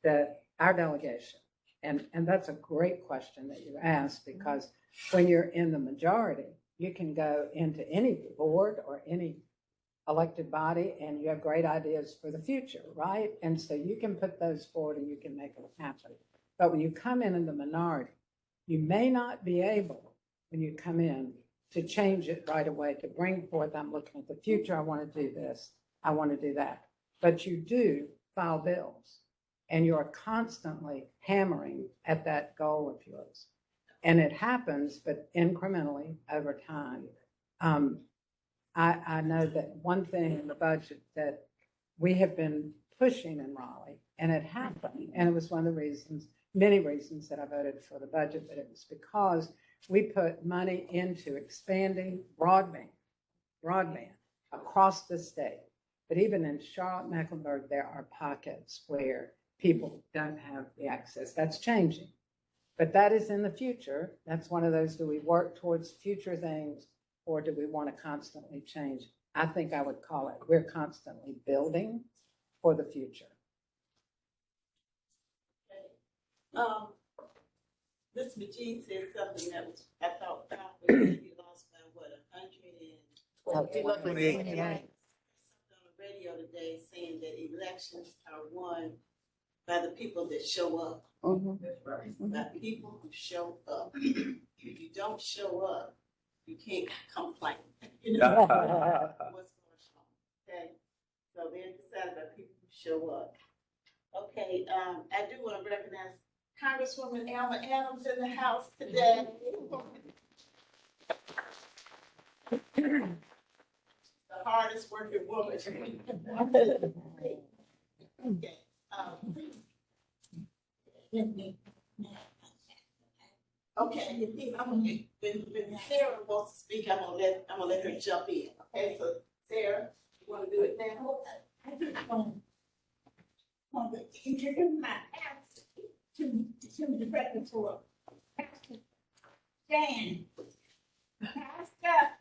that our delegation, and that's a great question that you asked, because when you're in the majority, you can go into any board or any elected body and you have great ideas for the future, right? And so you can put those forward and you can make them happen. But when you come in the minority, you may not be able, when you come in, to change it right away, to bring forth, I'm looking at the future, I want to do this, I want to do that. But you do file bills, and you are constantly hammering at that goal of yours. And it happens, but incrementally over time. I know that one thing in the budget that we have been pushing in Raleigh, and it happened, and it was one of the reasons, many reasons that I voted for the budget, but it was because we put money into expanding broadband across the state. But even in Charlotte-Mecklenburg, there are pockets where people don't have the access. That's changing. But that is in the future. That's one of those, do we work towards future things, or do we want to constantly change? I think I would call it, we're constantly building for the future.
Ms. McGee said something that was, I thought, maybe lost by what,
28.
Something on the radio today saying that elections are won by the people that show up. By people who show up. If you don't show up, you can't complain. You know what's going on. Okay, so they're decided by people who show up. Okay, I do want to recognize Congresswoman Alma Adams in the house today. the hardest working woman. Okay, okay, when Sarah wants to speak, I'm gonna let her jump in. Okay, so Sarah, you wanna do it now?
I just want to introduce my pastor to the record for Pastor Dan. Pastor.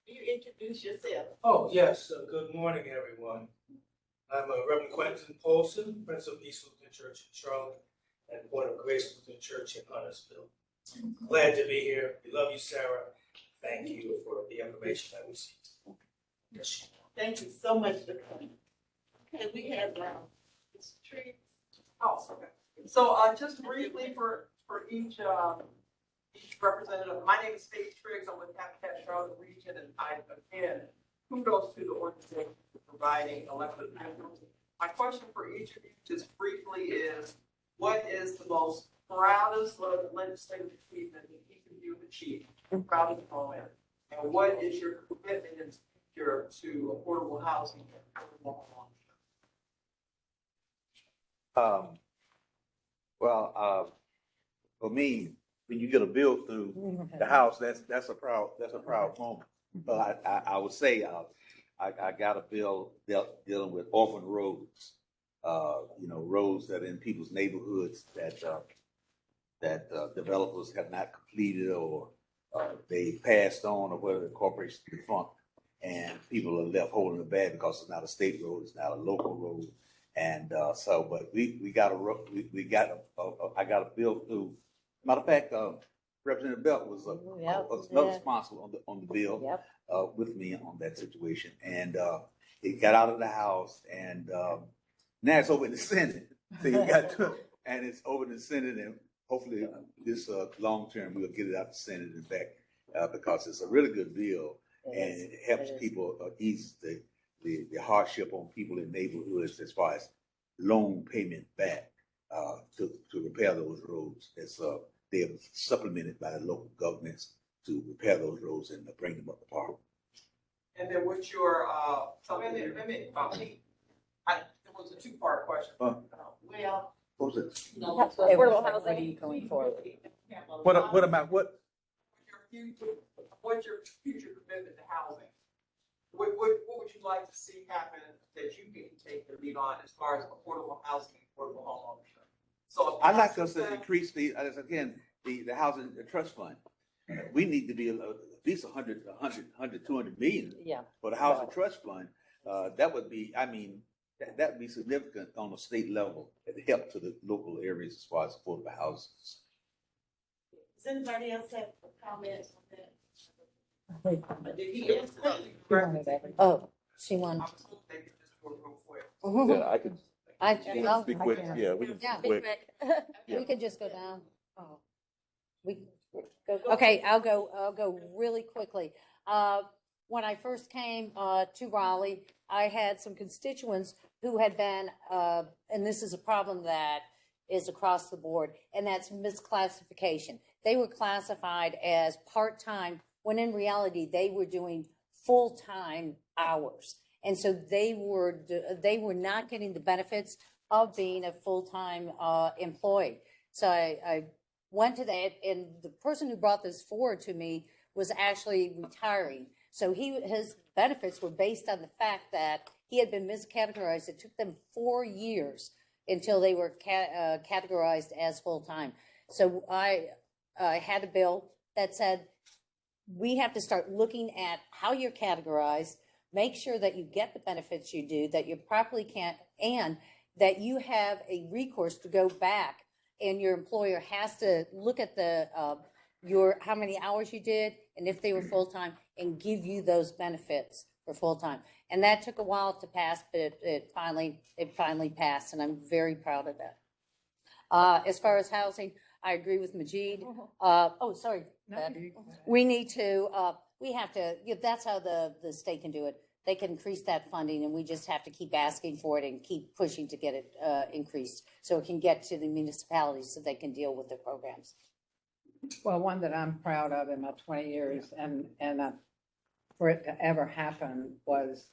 You introduce yourself.
Oh, yes. Good morning, everyone. I'm Reverend Quentin Polson, Prince of East Lutheran Church in Charlotte and Board of Grace Lutheran Church in Huntersville. Glad to be here. We love you, Sarah. Thank you for the information I received. Yes.
Thank you so much for coming. Okay, we have Mr. Tree.
Oh, okay. So, just briefly for each representative, my name is Faith Triggs. I'm with Habitat Charlotte Region, and again, kudos to the organization for providing elected officials. My question for each of you, just briefly, is what is the most proudest legislative achievement that each of you have achieved? Proudest moment, and what is your commitment in the future to affordable housing and affordable homes?
For me, when you get a bill through the House, that's a proud moment. But I would say I got a bill dealing with orphan roads, roads that are in people's neighborhoods that developers have not completed or they passed on or whether the corporation defunct, and people are left holding the bag because it's not a state road, it's not a local road. And but I got a bill through. Matter of fact, Representative Belt was responsible on the bill with me on that situation, and it got out of the House, and now it's over in the Senate. So you got and it's over in the Senate, and hopefully this long term we'll get it out the Senate and back because it's a really good bill, and it helps people ease the hardship on people in neighborhoods as far as loan payment back to repair those roads. They are supplemented by the local governments to repair those roads and bring them up to par.
And then what's your it was a two-part question.
What was it?
Affordable housing.
What are you going for?
What's your future commitment to housing? What would you like to see happen that you can take the lead on as far as affordable housing, affordable home ownership? So
I'd like us to increase the housing trust fund. We need to be at least 100, 200 million for the housing trust fund. That would be, that would be significant on a state level and help to the local areas as far as affordable houses.
Does anybody else have comments on that? Did he answer?
Oh, she won.
Yeah, I could be quick. Yeah, we can be quick.
We could just go down. Oh, okay. I'll go really quickly. When I first came to Raleigh, I had some constituents who had been, and this is a problem that is across the board, and that's misclassification. They were classified as part-time when in reality they were doing full-time hours. And so they were not getting the benefits of being a full-time employee. So I went to that, and the person who brought this forward to me was actually retiring. So his benefits were based on the fact that he had been miscategorized. It took them 4 years until they were categorized as full-time. So I had a bill that said, we have to start looking at how you're categorized, make sure that you get the benefits you do, that you properly can, and that you have a recourse to go back, and your employer has to look at the how many hours you did, and if they were full-time, and give you those benefits for full-time. And that took a while to pass, but it finally passed, and I'm very proud of that. As far as housing, I agree with Majid. We need to, we have to, that's how the state can do it. they can increase that funding, and we just have to keep asking for it and keep pushing to get it increased so it can get to the municipalities so they can deal with the programs.
Well, one that I'm proud of in my 20 years and for it to ever happen was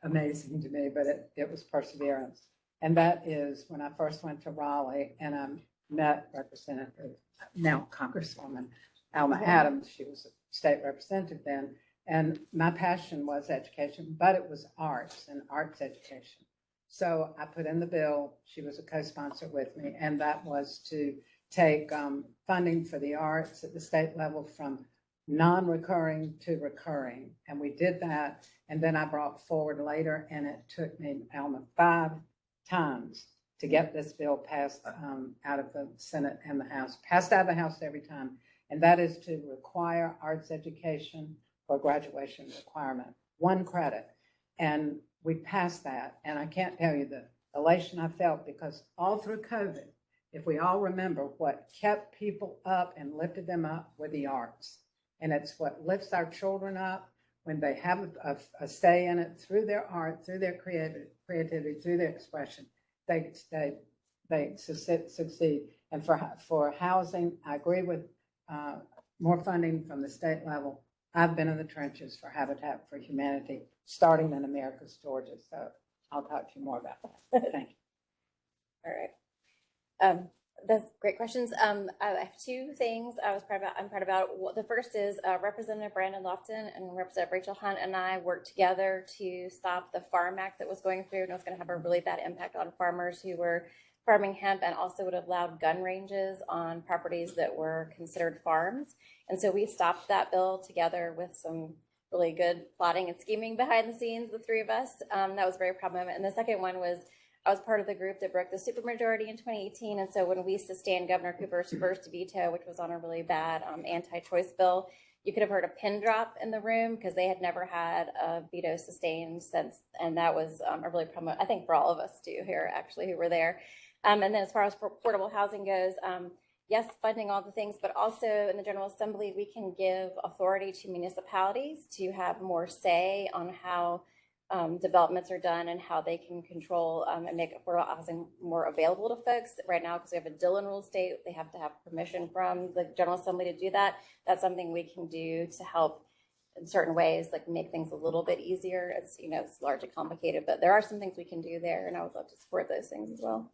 amazing to me, but it was perseverance. And that is when I first went to Raleigh and I met Representative, now Congresswoman Alma Adams. She was a state representative then. And my passion was education, but it was arts and arts education. So I put in the bill, she was a co-sponsor with me, and that was to take funding for the arts at the state level from non-recurring to recurring. And we did that. And then I brought forward later, and it took me, Alma, 5 times to get this bill passed out of the Senate and the House, passed out of the House every time. And that is to require arts education for graduation requirement, 1 credit. And we passed that. And I can't tell you the elation I felt, because all through COVID, if we all remember, what kept people up and lifted them up were the arts. And it's what lifts our children up when they have a say in it through their art, through their creativity, through their expression. They succeed. And for housing, I agree with more funding from the state level. I've been in the trenches for Habitat for Humanity, starting in Americus, Georgia. So I'll talk to you more about that. Thank you.
All right. That's great questions. I have 2 things I'm proud about. The first is Representative Brandon Lofton and Representative Rachel Hunt and I worked together to stop the Farm Act that was going through, and it was going to have a really bad impact on farmers who were farming hemp, and also would have allowed gun ranges on properties that were considered farms. And so we stopped that bill together with some really good plotting and scheming behind the scenes, the 3 of us. That was a very proud moment. And the second one was I was part of the group that broke the supermajority in 2018. And so when we sustained Governor Cooper's first veto, which was on a really bad anti-choice bill, you could have heard a pin drop in the room because they had never had a veto sustained since. And that was a really proud moment, I think, for all of us too here, actually, who were there. And then as far as portable housing goes, yes, funding all the things, but also in the General Assembly, we can give authority to municipalities to have more say on how developments are done and how they can control and make affordable housing more available to folks. Right now, because we have a Dillon rule state, they have to have permission from the General Assembly to do that. That's something we can do to help in certain ways, like make things a little bit easier. It's, it's largely complicated, but there are some things we can do there, and I would love to support those things as well.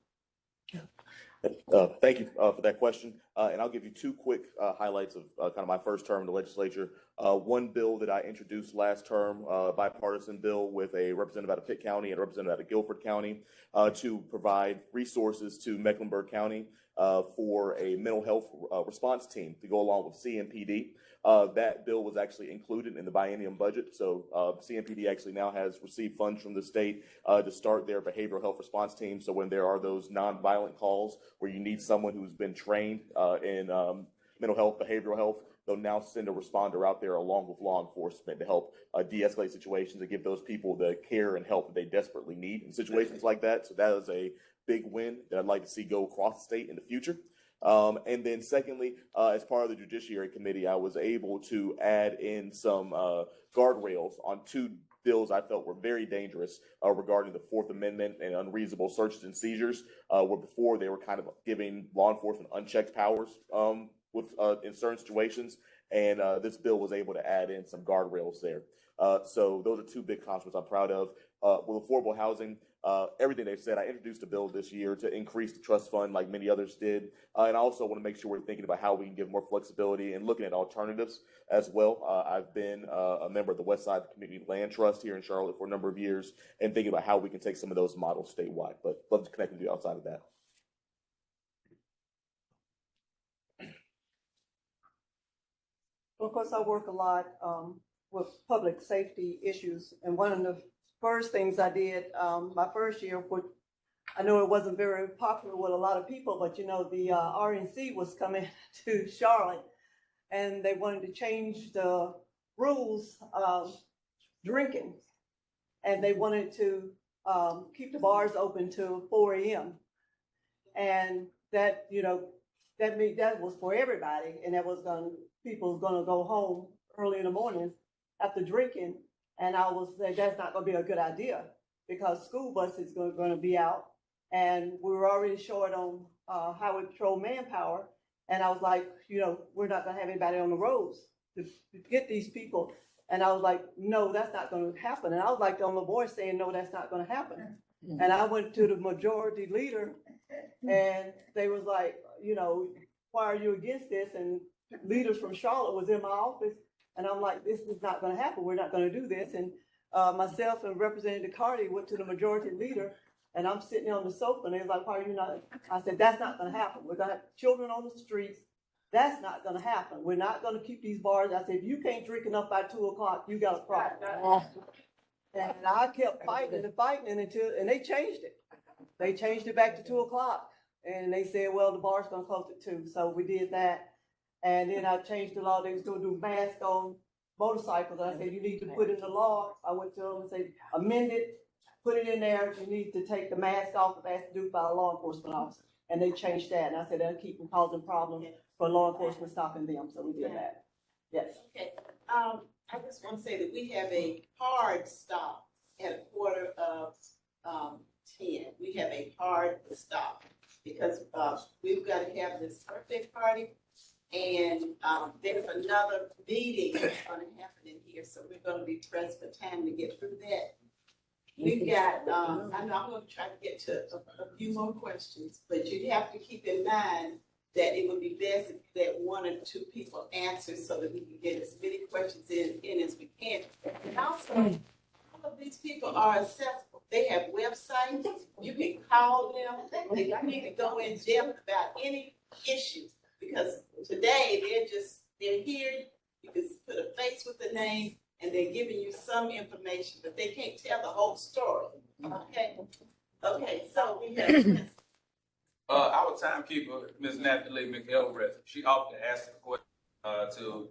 Thank you for that question. And I'll give you 2 quick highlights of kind of my first term in the legislature. One bill that I introduced last term, a bipartisan bill with a representative out of Pitt County and a representative out of Guilford County to provide resources to Mecklenburg County for a mental health response team to go along with CMPD. That bill was actually included in the biennium budget. So CMPD actually now has received funds from the state to start their behavioral health response team. So when there are those nonviolent calls where you need someone who's been trained in mental health, behavioral health, they'll now send a responder out there along with law enforcement to help de-escalate situations and give those people the care and help that they desperately need in situations like that. So that is a big win that I'd like to see go across the state in the future. And then secondly, as part of the Judiciary Committee, I was able to add in some guardrails on 2 bills I felt were very dangerous regarding the 4th Amendment and unreasonable searches and seizures, where before they were kind of giving law enforcement unchecked powers in certain situations. And this bill was able to add in some guardrails there. So those are 2 big accomplishments I'm proud of. With affordable housing, everything they've said, I introduced a bill this year to increase the trust fund like many others did. And I also want to make sure we're thinking about how we can give more flexibility and looking at alternatives as well. I've been a member of the West Side Community Land Trust here in Charlotte for a number of years and thinking about how we can take some of those models statewide, but love to connect with you outside of that.
Of course, I work a lot with public safety issues, and one of the first things I did my first year, which I know it wasn't very popular with a lot of people, but the RNC was coming to Charlotte, and they wanted to change the rules of drinking, and they wanted to keep the bars open till 4 a.m. And that that was for everybody, and that was people was gonna go home early in the morning after drinking And I was like, that's not gonna be a good idea because school bus is gonna be out. And we were already short on, highway patrol manpower. And I was like, we're not gonna have anybody on the roads to get these people. And I was like, no, that's not gonna happen. And I was like on the board saying, no, that's not gonna happen. And I went to the majority leader and they was like, why are you against this? And leaders from Charlotte was in my office. And I'm like, this is not gonna happen. We're not gonna do this. And myself and Representative Carty went to the majority leader and I'm sitting on the sofa and they was like, why are you not? I said, that's not gonna happen. We're gonna have children on the streets. That's not gonna happen. We're not gonna keep these bars. I said, if you can't drink enough by 2 o'clock, you got a problem. And I kept fighting and fighting and they changed it. They changed it back to 2 o'clock. And they said, well, the bar's gonna close at 2. So we did that. And then I changed the law. They was gonna do mask on motorcycles. I said, you need to put in the law. I went to them and said, amend it, put it in there. You need to take the mask off if that's due by a law enforcement officer. And they changed that. And I said, that'll keep them causing problems for law enforcement stopping them. So we did that. Yes.
Okay, I just want to say that we have a hard stop at 9:45. We have a hard stop because we've got to have this birthday party and there's another meeting that's going to happen in here. So we're going to be pressed for time to get through that. We've got, I know I'm going to try to get to a few more questions, but you have to keep in mind that it would be best if that 1 or 2 people answer so that we can get as many questions in as we can. And also, all of these people are accessible. They have websites. You can call them. They need to go in depth about any issues because today they're here. You can put a face with the name and they're giving you some information, but they can't tell the whole story. Okay, so we have
our timekeeper, Ms. Natalie McElrath, she often asks a question to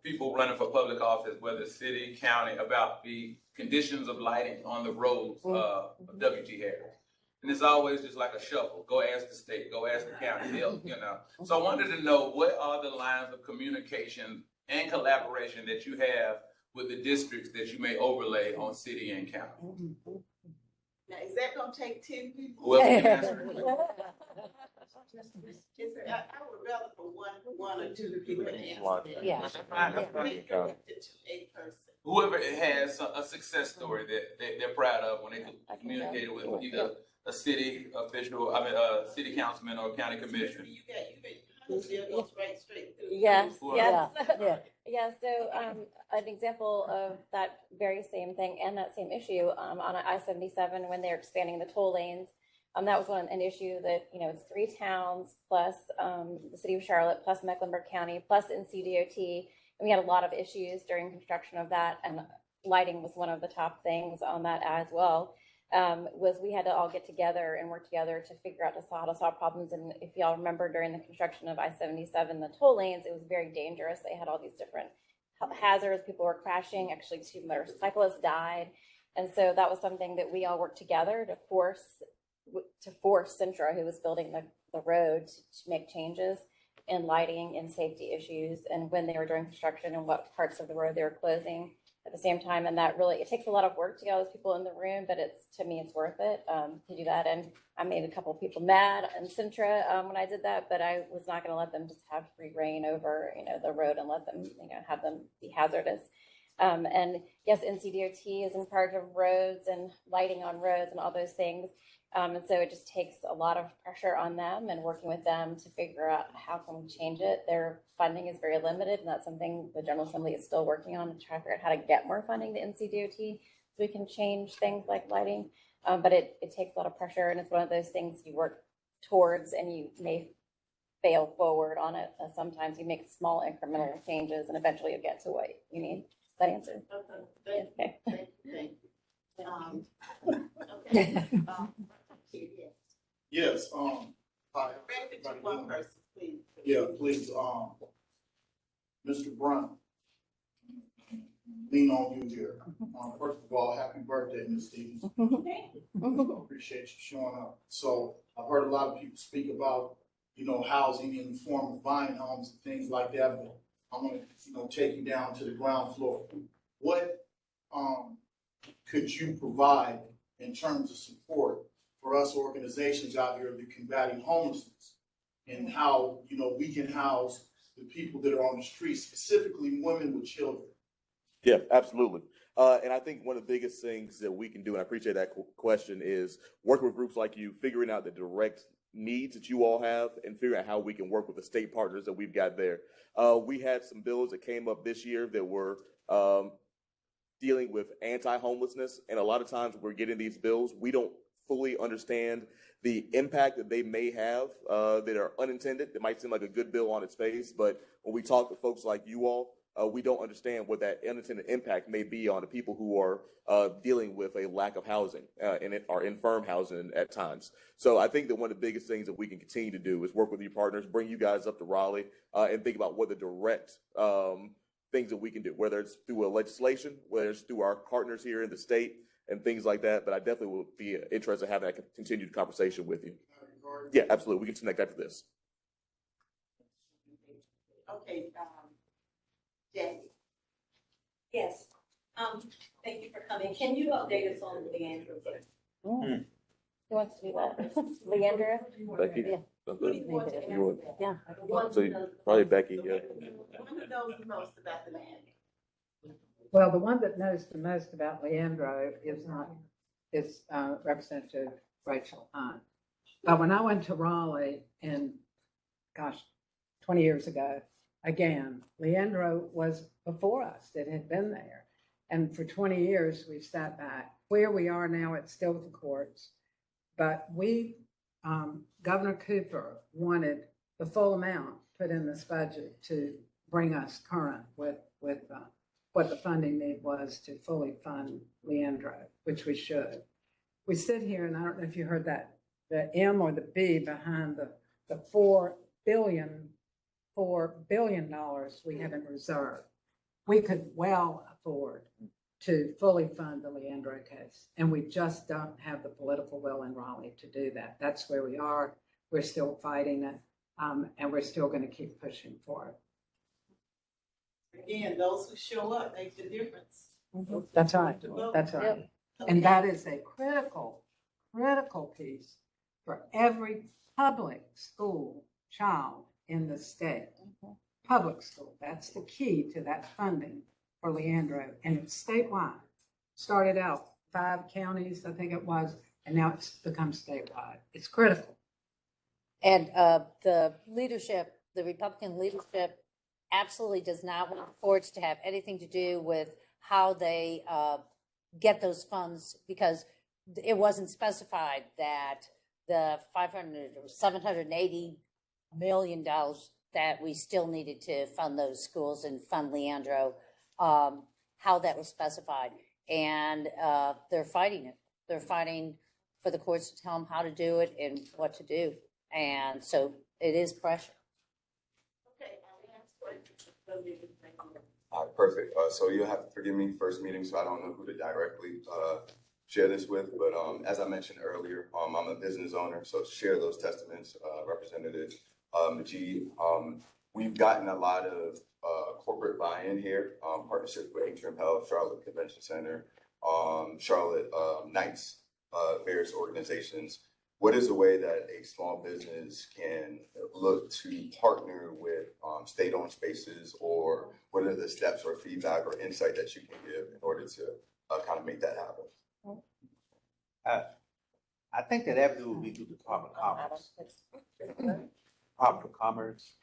people running for public office, whether city, county, about the conditions of lighting on the roads of W.G. Harris. And it's always just like a shuffle. Go ask the state, go ask the county, So I wanted to know, what are the lines of communication and collaboration that you have with the districts that you may overlay on city and county?
Now, is that going to take 10 people?
Whoever can answer it.
I would rather for one or 2 people to answer.
Yeah.
Whoever has a success story that they're proud of when they communicated with either a city official, a city councilman or a county commissioner.
Goes right straight through.
Yes.
Yeah.
So an example of that very same thing and that same issue on I-77 when they're expanding the toll lanes. That was an issue that, it's 3 towns plus the city of Charlotte plus Mecklenburg County plus NCDOT. And we had a lot of issues during construction of that, and lighting was one of the top things on that as well. Was we had to all get together and work together to figure out how to solve problems. And if y'all remember during the construction of I-77, the toll lanes, it was very dangerous. They had all these different hazards. People were crashing. Actually, 2 motorcyclists died. And so that was something that we all worked together to force Centra, who was building the road, to make changes in lighting and safety issues and when they were doing construction and what parts of the road they were closing at the same time. And that really, it takes a lot of work to get all those people in the room, but to me, it's worth it to do that. And I made a couple of people mad in Centra when I did that, but I was not going to let them just have free reign over, the road and let them, have them be hazardous. And yes, NCDOT is in charge of roads and lighting on roads and all those things. And so it just takes a lot of pressure on them and working with them to figure out how can we change it. Their funding is very limited, and that's something the General Assembly is still working on to try to figure out how to get more funding to NCDOT so we can change things like lighting. But it takes a lot of pressure, and it's one of those things you work towards and you may fail forward on it. Sometimes you make small incremental changes and eventually you get to what you need. Does that answer?
Okay. Thank you. Okay.
Yes, hi.
One person, please.
Yeah, please, Mr. Brown, lean on you here. First of all, happy birthday, Ms. Stevens. Appreciate you showing up. So I've heard a lot of people speak about, housing in the form of buying homes and things like that, but I want to, take you down to the ground floor. What could you provide in terms of support for us organizations out here that are combating homelessness, and how, you know, we can house the people that are on the street, specifically women with children?
Yeah, absolutely. And I think one of the biggest things that we can do, and I appreciate that question, is working with groups like you, figuring out the direct needs that you all have, and figuring out how we can work with the state partners that we've got there. We had some bills that came up this year that were dealing with anti-homelessness, and a lot of times we're getting these bills, we don't fully understand the impact that they may have that are unintended. It might seem like a good bill on its face, but when we talk to folks like you all, we don't understand what that unintended impact may be on the people who are dealing with a lack of housing and are infirm housing at times. So I think that one of the biggest things that we can continue to do is work with your partners, bring you guys up to Raleigh, and think about what the direct things that we can do, whether it's through a legislation, whether it's through our partners here in the state and things like that. But I definitely will be interested in having that continued conversation with you. Yeah, absolutely. We can connect that to this.
Okay, Jackie.
Yes. Thank you for coming. Can you update us on Leandra?
Who wants to do that? Leandra?
Becky?
Yeah.
Yeah.
Yeah.
So probably Becky, yeah.
One who knows the most about the land.
Well, the one that knows the most about Leandro is Representative Rachel Hunt. But when I went to Raleigh in, 20 years ago, again, Leandro was before us. It had been there. And for 20 years, we've sat back. Where we are now, it's still with the courts. But Governor Cooper wanted the full amount put in this budget to bring us current with what the funding need was to fully fund Leandro, which we should. We sit here, and I don't know if you heard that, the M or the B behind the $4 billion we have in reserve. We could well afford to fully fund the Leandro case, and we just don't have the political will in Raleigh to do that. That's where we are. We're still fighting it, and we're still going to keep pushing for it.
Again, those who show up make the difference.
That's right. That's right.
Yep.
And that is a critical piece for every public school child in the state. Public school, that's the key to that funding for Leandro, and it's statewide. Started out 5 counties, I think it was, and now it's become statewide. It's critical.
And the leadership, the Republican leadership, absolutely does not want courts to have anything to do with how they get those funds, because it wasn't specified that the $500 or $780 million that we still needed to fund those schools and fund Leandro, how that was specified. And they're fighting it. They're fighting for the courts to tell them how to do it and what to do. And so it is pressure.
All right, perfect. So you'll have to forgive me, first meeting, so I don't know who to directly share this with. But as I mentioned earlier, I'm a business owner, so share those testaments, Representative McGee. We've gotten a lot of corporate buy-in here, partnerships with Atrium Health, Charlotte Convention Center, Charlotte Knights, various organizations. What is a way that a small business can look to partner with state-owned spaces, or what are the steps or feedback or insight that you can give in order to kind of make that happen?
I think that avenue would be through the Department of Commerce. Department of Commerce,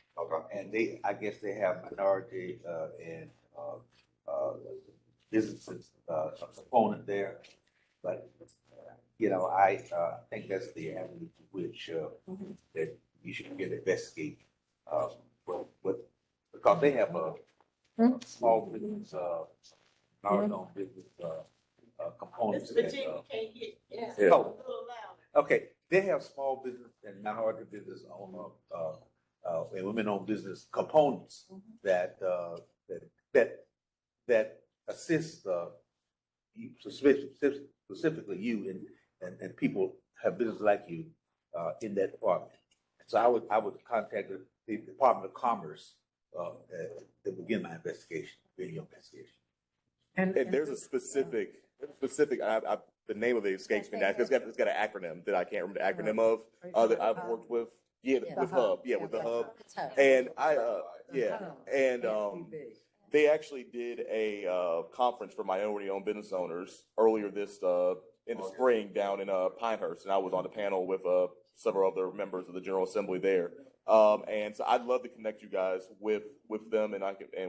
and I guess they have minority and businesses component there, but I think that's the avenue to which that you should get investigate because they have a small business, minority-owned business components.
Mr. G, we can't hear. Yeah.
Yeah.
A little louder.
Okay, they have small business and minority business owner and women-owned business components that assist specifically you and people have business like you in that department. So I would contact the Department of Commerce to begin my investigation, video investigation.
And
there's a specific, the name of it escapes me now. It's got an acronym that I can't remember the acronym of, that I've worked with. Yeah, with Hub. Yeah, with the Hub. And they actually did a conference for minority-owned business owners earlier this in the spring down in Pinehurst, and I was on the panel with several other members of the General Assembly there. And so I'd love to connect you guys with them, and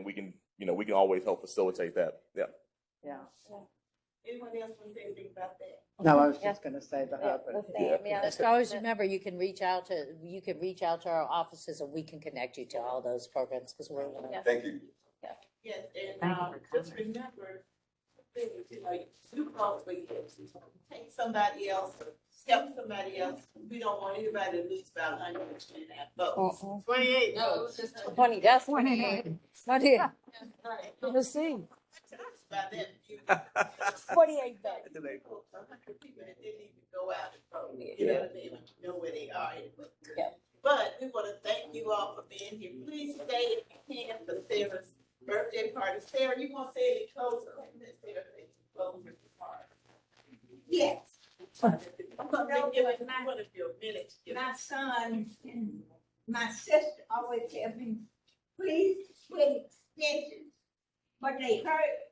we can always help facilitate that. Yeah.
Yeah. Anyone else want to say anything about that?
No, I was just going to say the Hub.
Just always remember, you can reach out to our offices, and we can connect you to all those programs because we're.
Thank you.
Yes, and just remember, you call for years. Take somebody else, help somebody else. We don't want anybody to lose about 100% votes. 28 votes.
20, just 28.
28.
Let's see.
By then,
48 votes.
100 people that didn't even go out and vote. You know what I mean? You know where they are anyway.
Yeah.
But we want to thank you all for being here. Please stay if you can for Sarah's birthday party. Sarah, you want to say any closing comments? Sarah, closing party.
Yes.
I'm going to give it one of your minutes.
My son and my sister always tell me, please quit extensions, but they hurt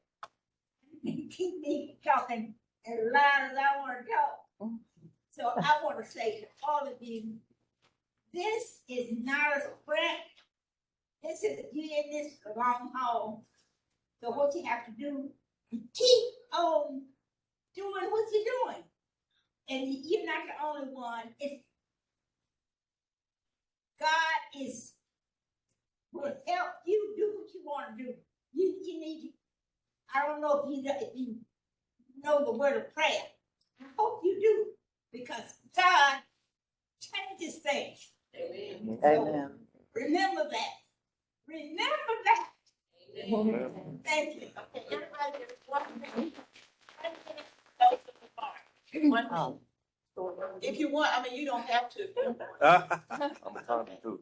and keep me talking as loud as I want to talk. So I want to say to all of you, this is not a sprint. This is you're in this long haul. So what you have to do is keep on doing what you're doing. And you're not the only one. It's God will help you do what you want to do. You need. I don't know if you know the word of prayer. I hope you do, because God changes things.
Amen.
So remember that. Remember that.
Amen. Thank you. Okay, everybody, just 1 minute. 1 minute. If you want, I mean, you don't have to.
I'm a time you too.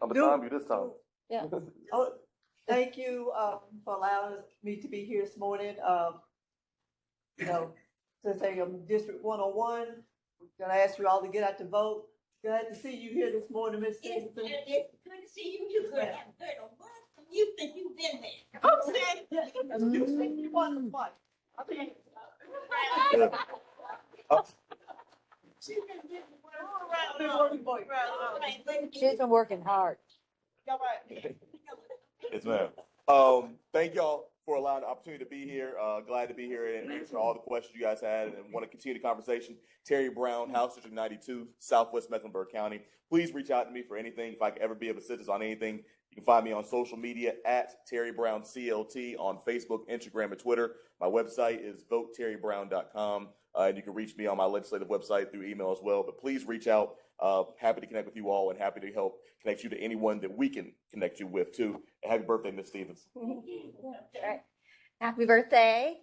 I'm a time you this time.
Yeah.
Oh, thank you for allowing me to be here this morning. Since I am District 101, we're gonna ask you all to get out to vote. Glad to see you here this morning, Ms. Stevenson.
It's good to see you too. Good. I haven't heard a word from you since you've been there. Okay.
You think you want some fun?
Okay.
She's been working hard.
Yes, ma'am. Thank y'all for allowing the opportunity to be here. Glad to be here and answer all the questions you guys had and want to continue the conversation. Terry Brown, House District 92, Southwest Mecklenburg County. Please reach out to me for anything. If I can ever be of assistance on anything, you can find me on social media at Terry Brown CLT on Facebook, Instagram, and Twitter. My website is voteterrybrown.com. And you can reach me on my legislative website through email as well. But please reach out. Happy to connect with you all and happy to help connect you to anyone that we can connect you with too. And happy birthday, Ms. Stevens.
All right. Happy birthday.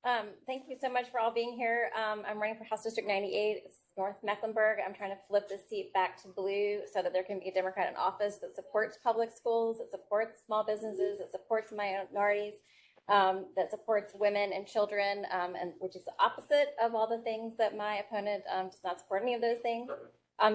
Thank you so much for all being here. I'm running for House District 98. It's North Mecklenburg. I'm trying to flip the seat back to blue so that there can be a Democrat in office that supports public schools, that supports small businesses, that supports minorities, that supports women and children, and which is the opposite of all the things that my opponent does not support any of those things.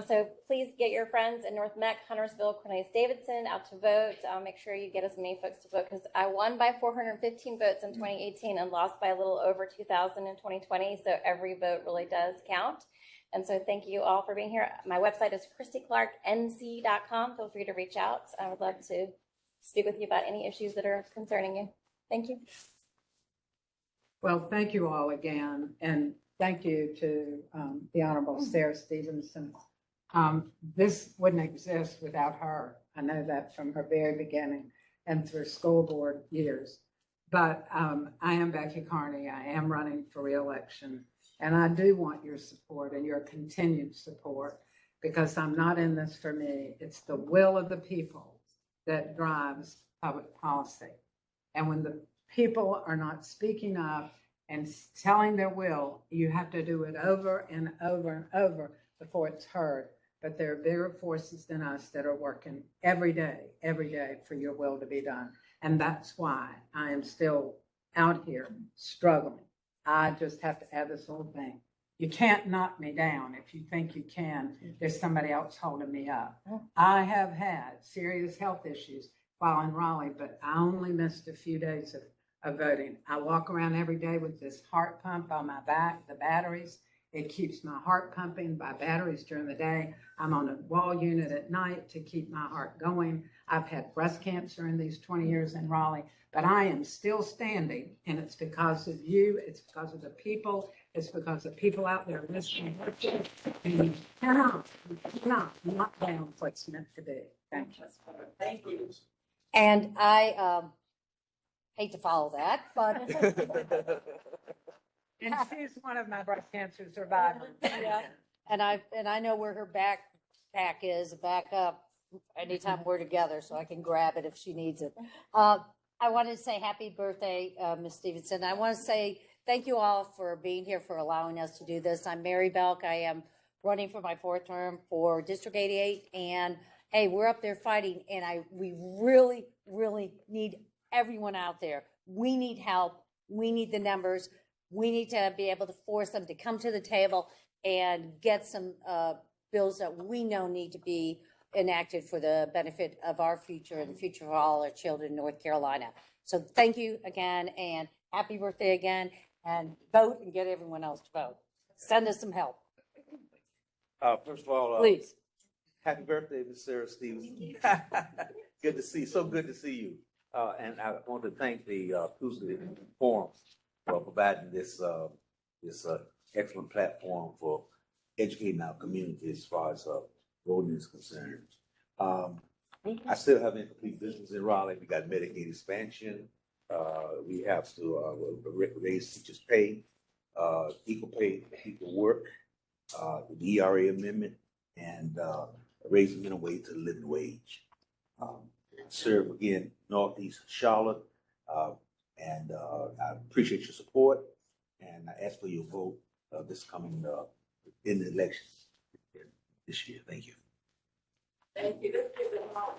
So please get your friends in North Meck, Huntersville, Cornelius Davidson out to vote. Make sure you get as many folks to vote because I won by 415 votes in 2018 and lost by a little over 2,000 in 2020. So every vote really does count. And so thank you all for being here. My website is ChristyClarkNC.com. Feel free to reach out. I would love to speak with you about any issues that are concerning you. Thank you.
Well, thank you all again. And thank you to the Honorable Sarah Stevenson. This wouldn't exist without her. I know that from her very beginning and through school board years. But I am Becky Carney. I am running for re-election. And I do want your support and your continued support because I'm not in this for me. It's the will of the people that drives public policy. And when the people are not speaking up and telling their will, you have to do it over and over and over before it's heard. But there are bigger forces than us that are working every day for your will to be done. And that's why I am still out here struggling. I just have to add this little thing. You can't knock me down if you think you can. There's somebody else holding me up. I have had serious health issues while in Raleigh, but I only missed a few days of voting. I walk around every day with this heart pump on my back, the batteries. It keeps my heart pumping by batteries during the day. I'm on a wall unit at night to keep my heart going. I've had breast cancer in these 20 years in Raleigh, but I am still standing, and it's because of you. It's because of the people. It's because of people out there listening. And you cannot knock down what's meant to be. Thank you.
Thank you.
And I hate to follow that, but
And she's one of my breast cancer survivors.
yeah. And I know where her backpack is, back up anytime we're together, so I can grab it if she needs it. I wanted to say happy birthday, Ms. Stevenson. I want to say thank you all for being here, for allowing us to do this. I'm Mary Belk. I am running for my 4th term for District 88, and hey, we're up there fighting, and we really, really need everyone out there. We need help. We need the numbers. We need to be able to force them to come to the table and get some bills that we know need to be enacted for the benefit of our future and the future of all our children in North Carolina. So thank you again, and happy birthday again, and vote and get everyone else to vote. Send us some help.
First of all,
Please.
happy birthday, Ms. Sarah Stevens. Good to see you. So good to see you. And I want to thank the Tuesday Forum for providing this excellent platform for educating our community as far as voting is concerned. I still have incomplete business in Raleigh. We got Medicaid expansion. We have to raise teachers' pay, equal pay, equal work, the ERA amendment, and raise the minimum wage to the living wage. Serve again Northeast Charlotte, and I appreciate your support, and I ask for your vote this coming in the election this year. Thank you.
Thank you. Let's give them all.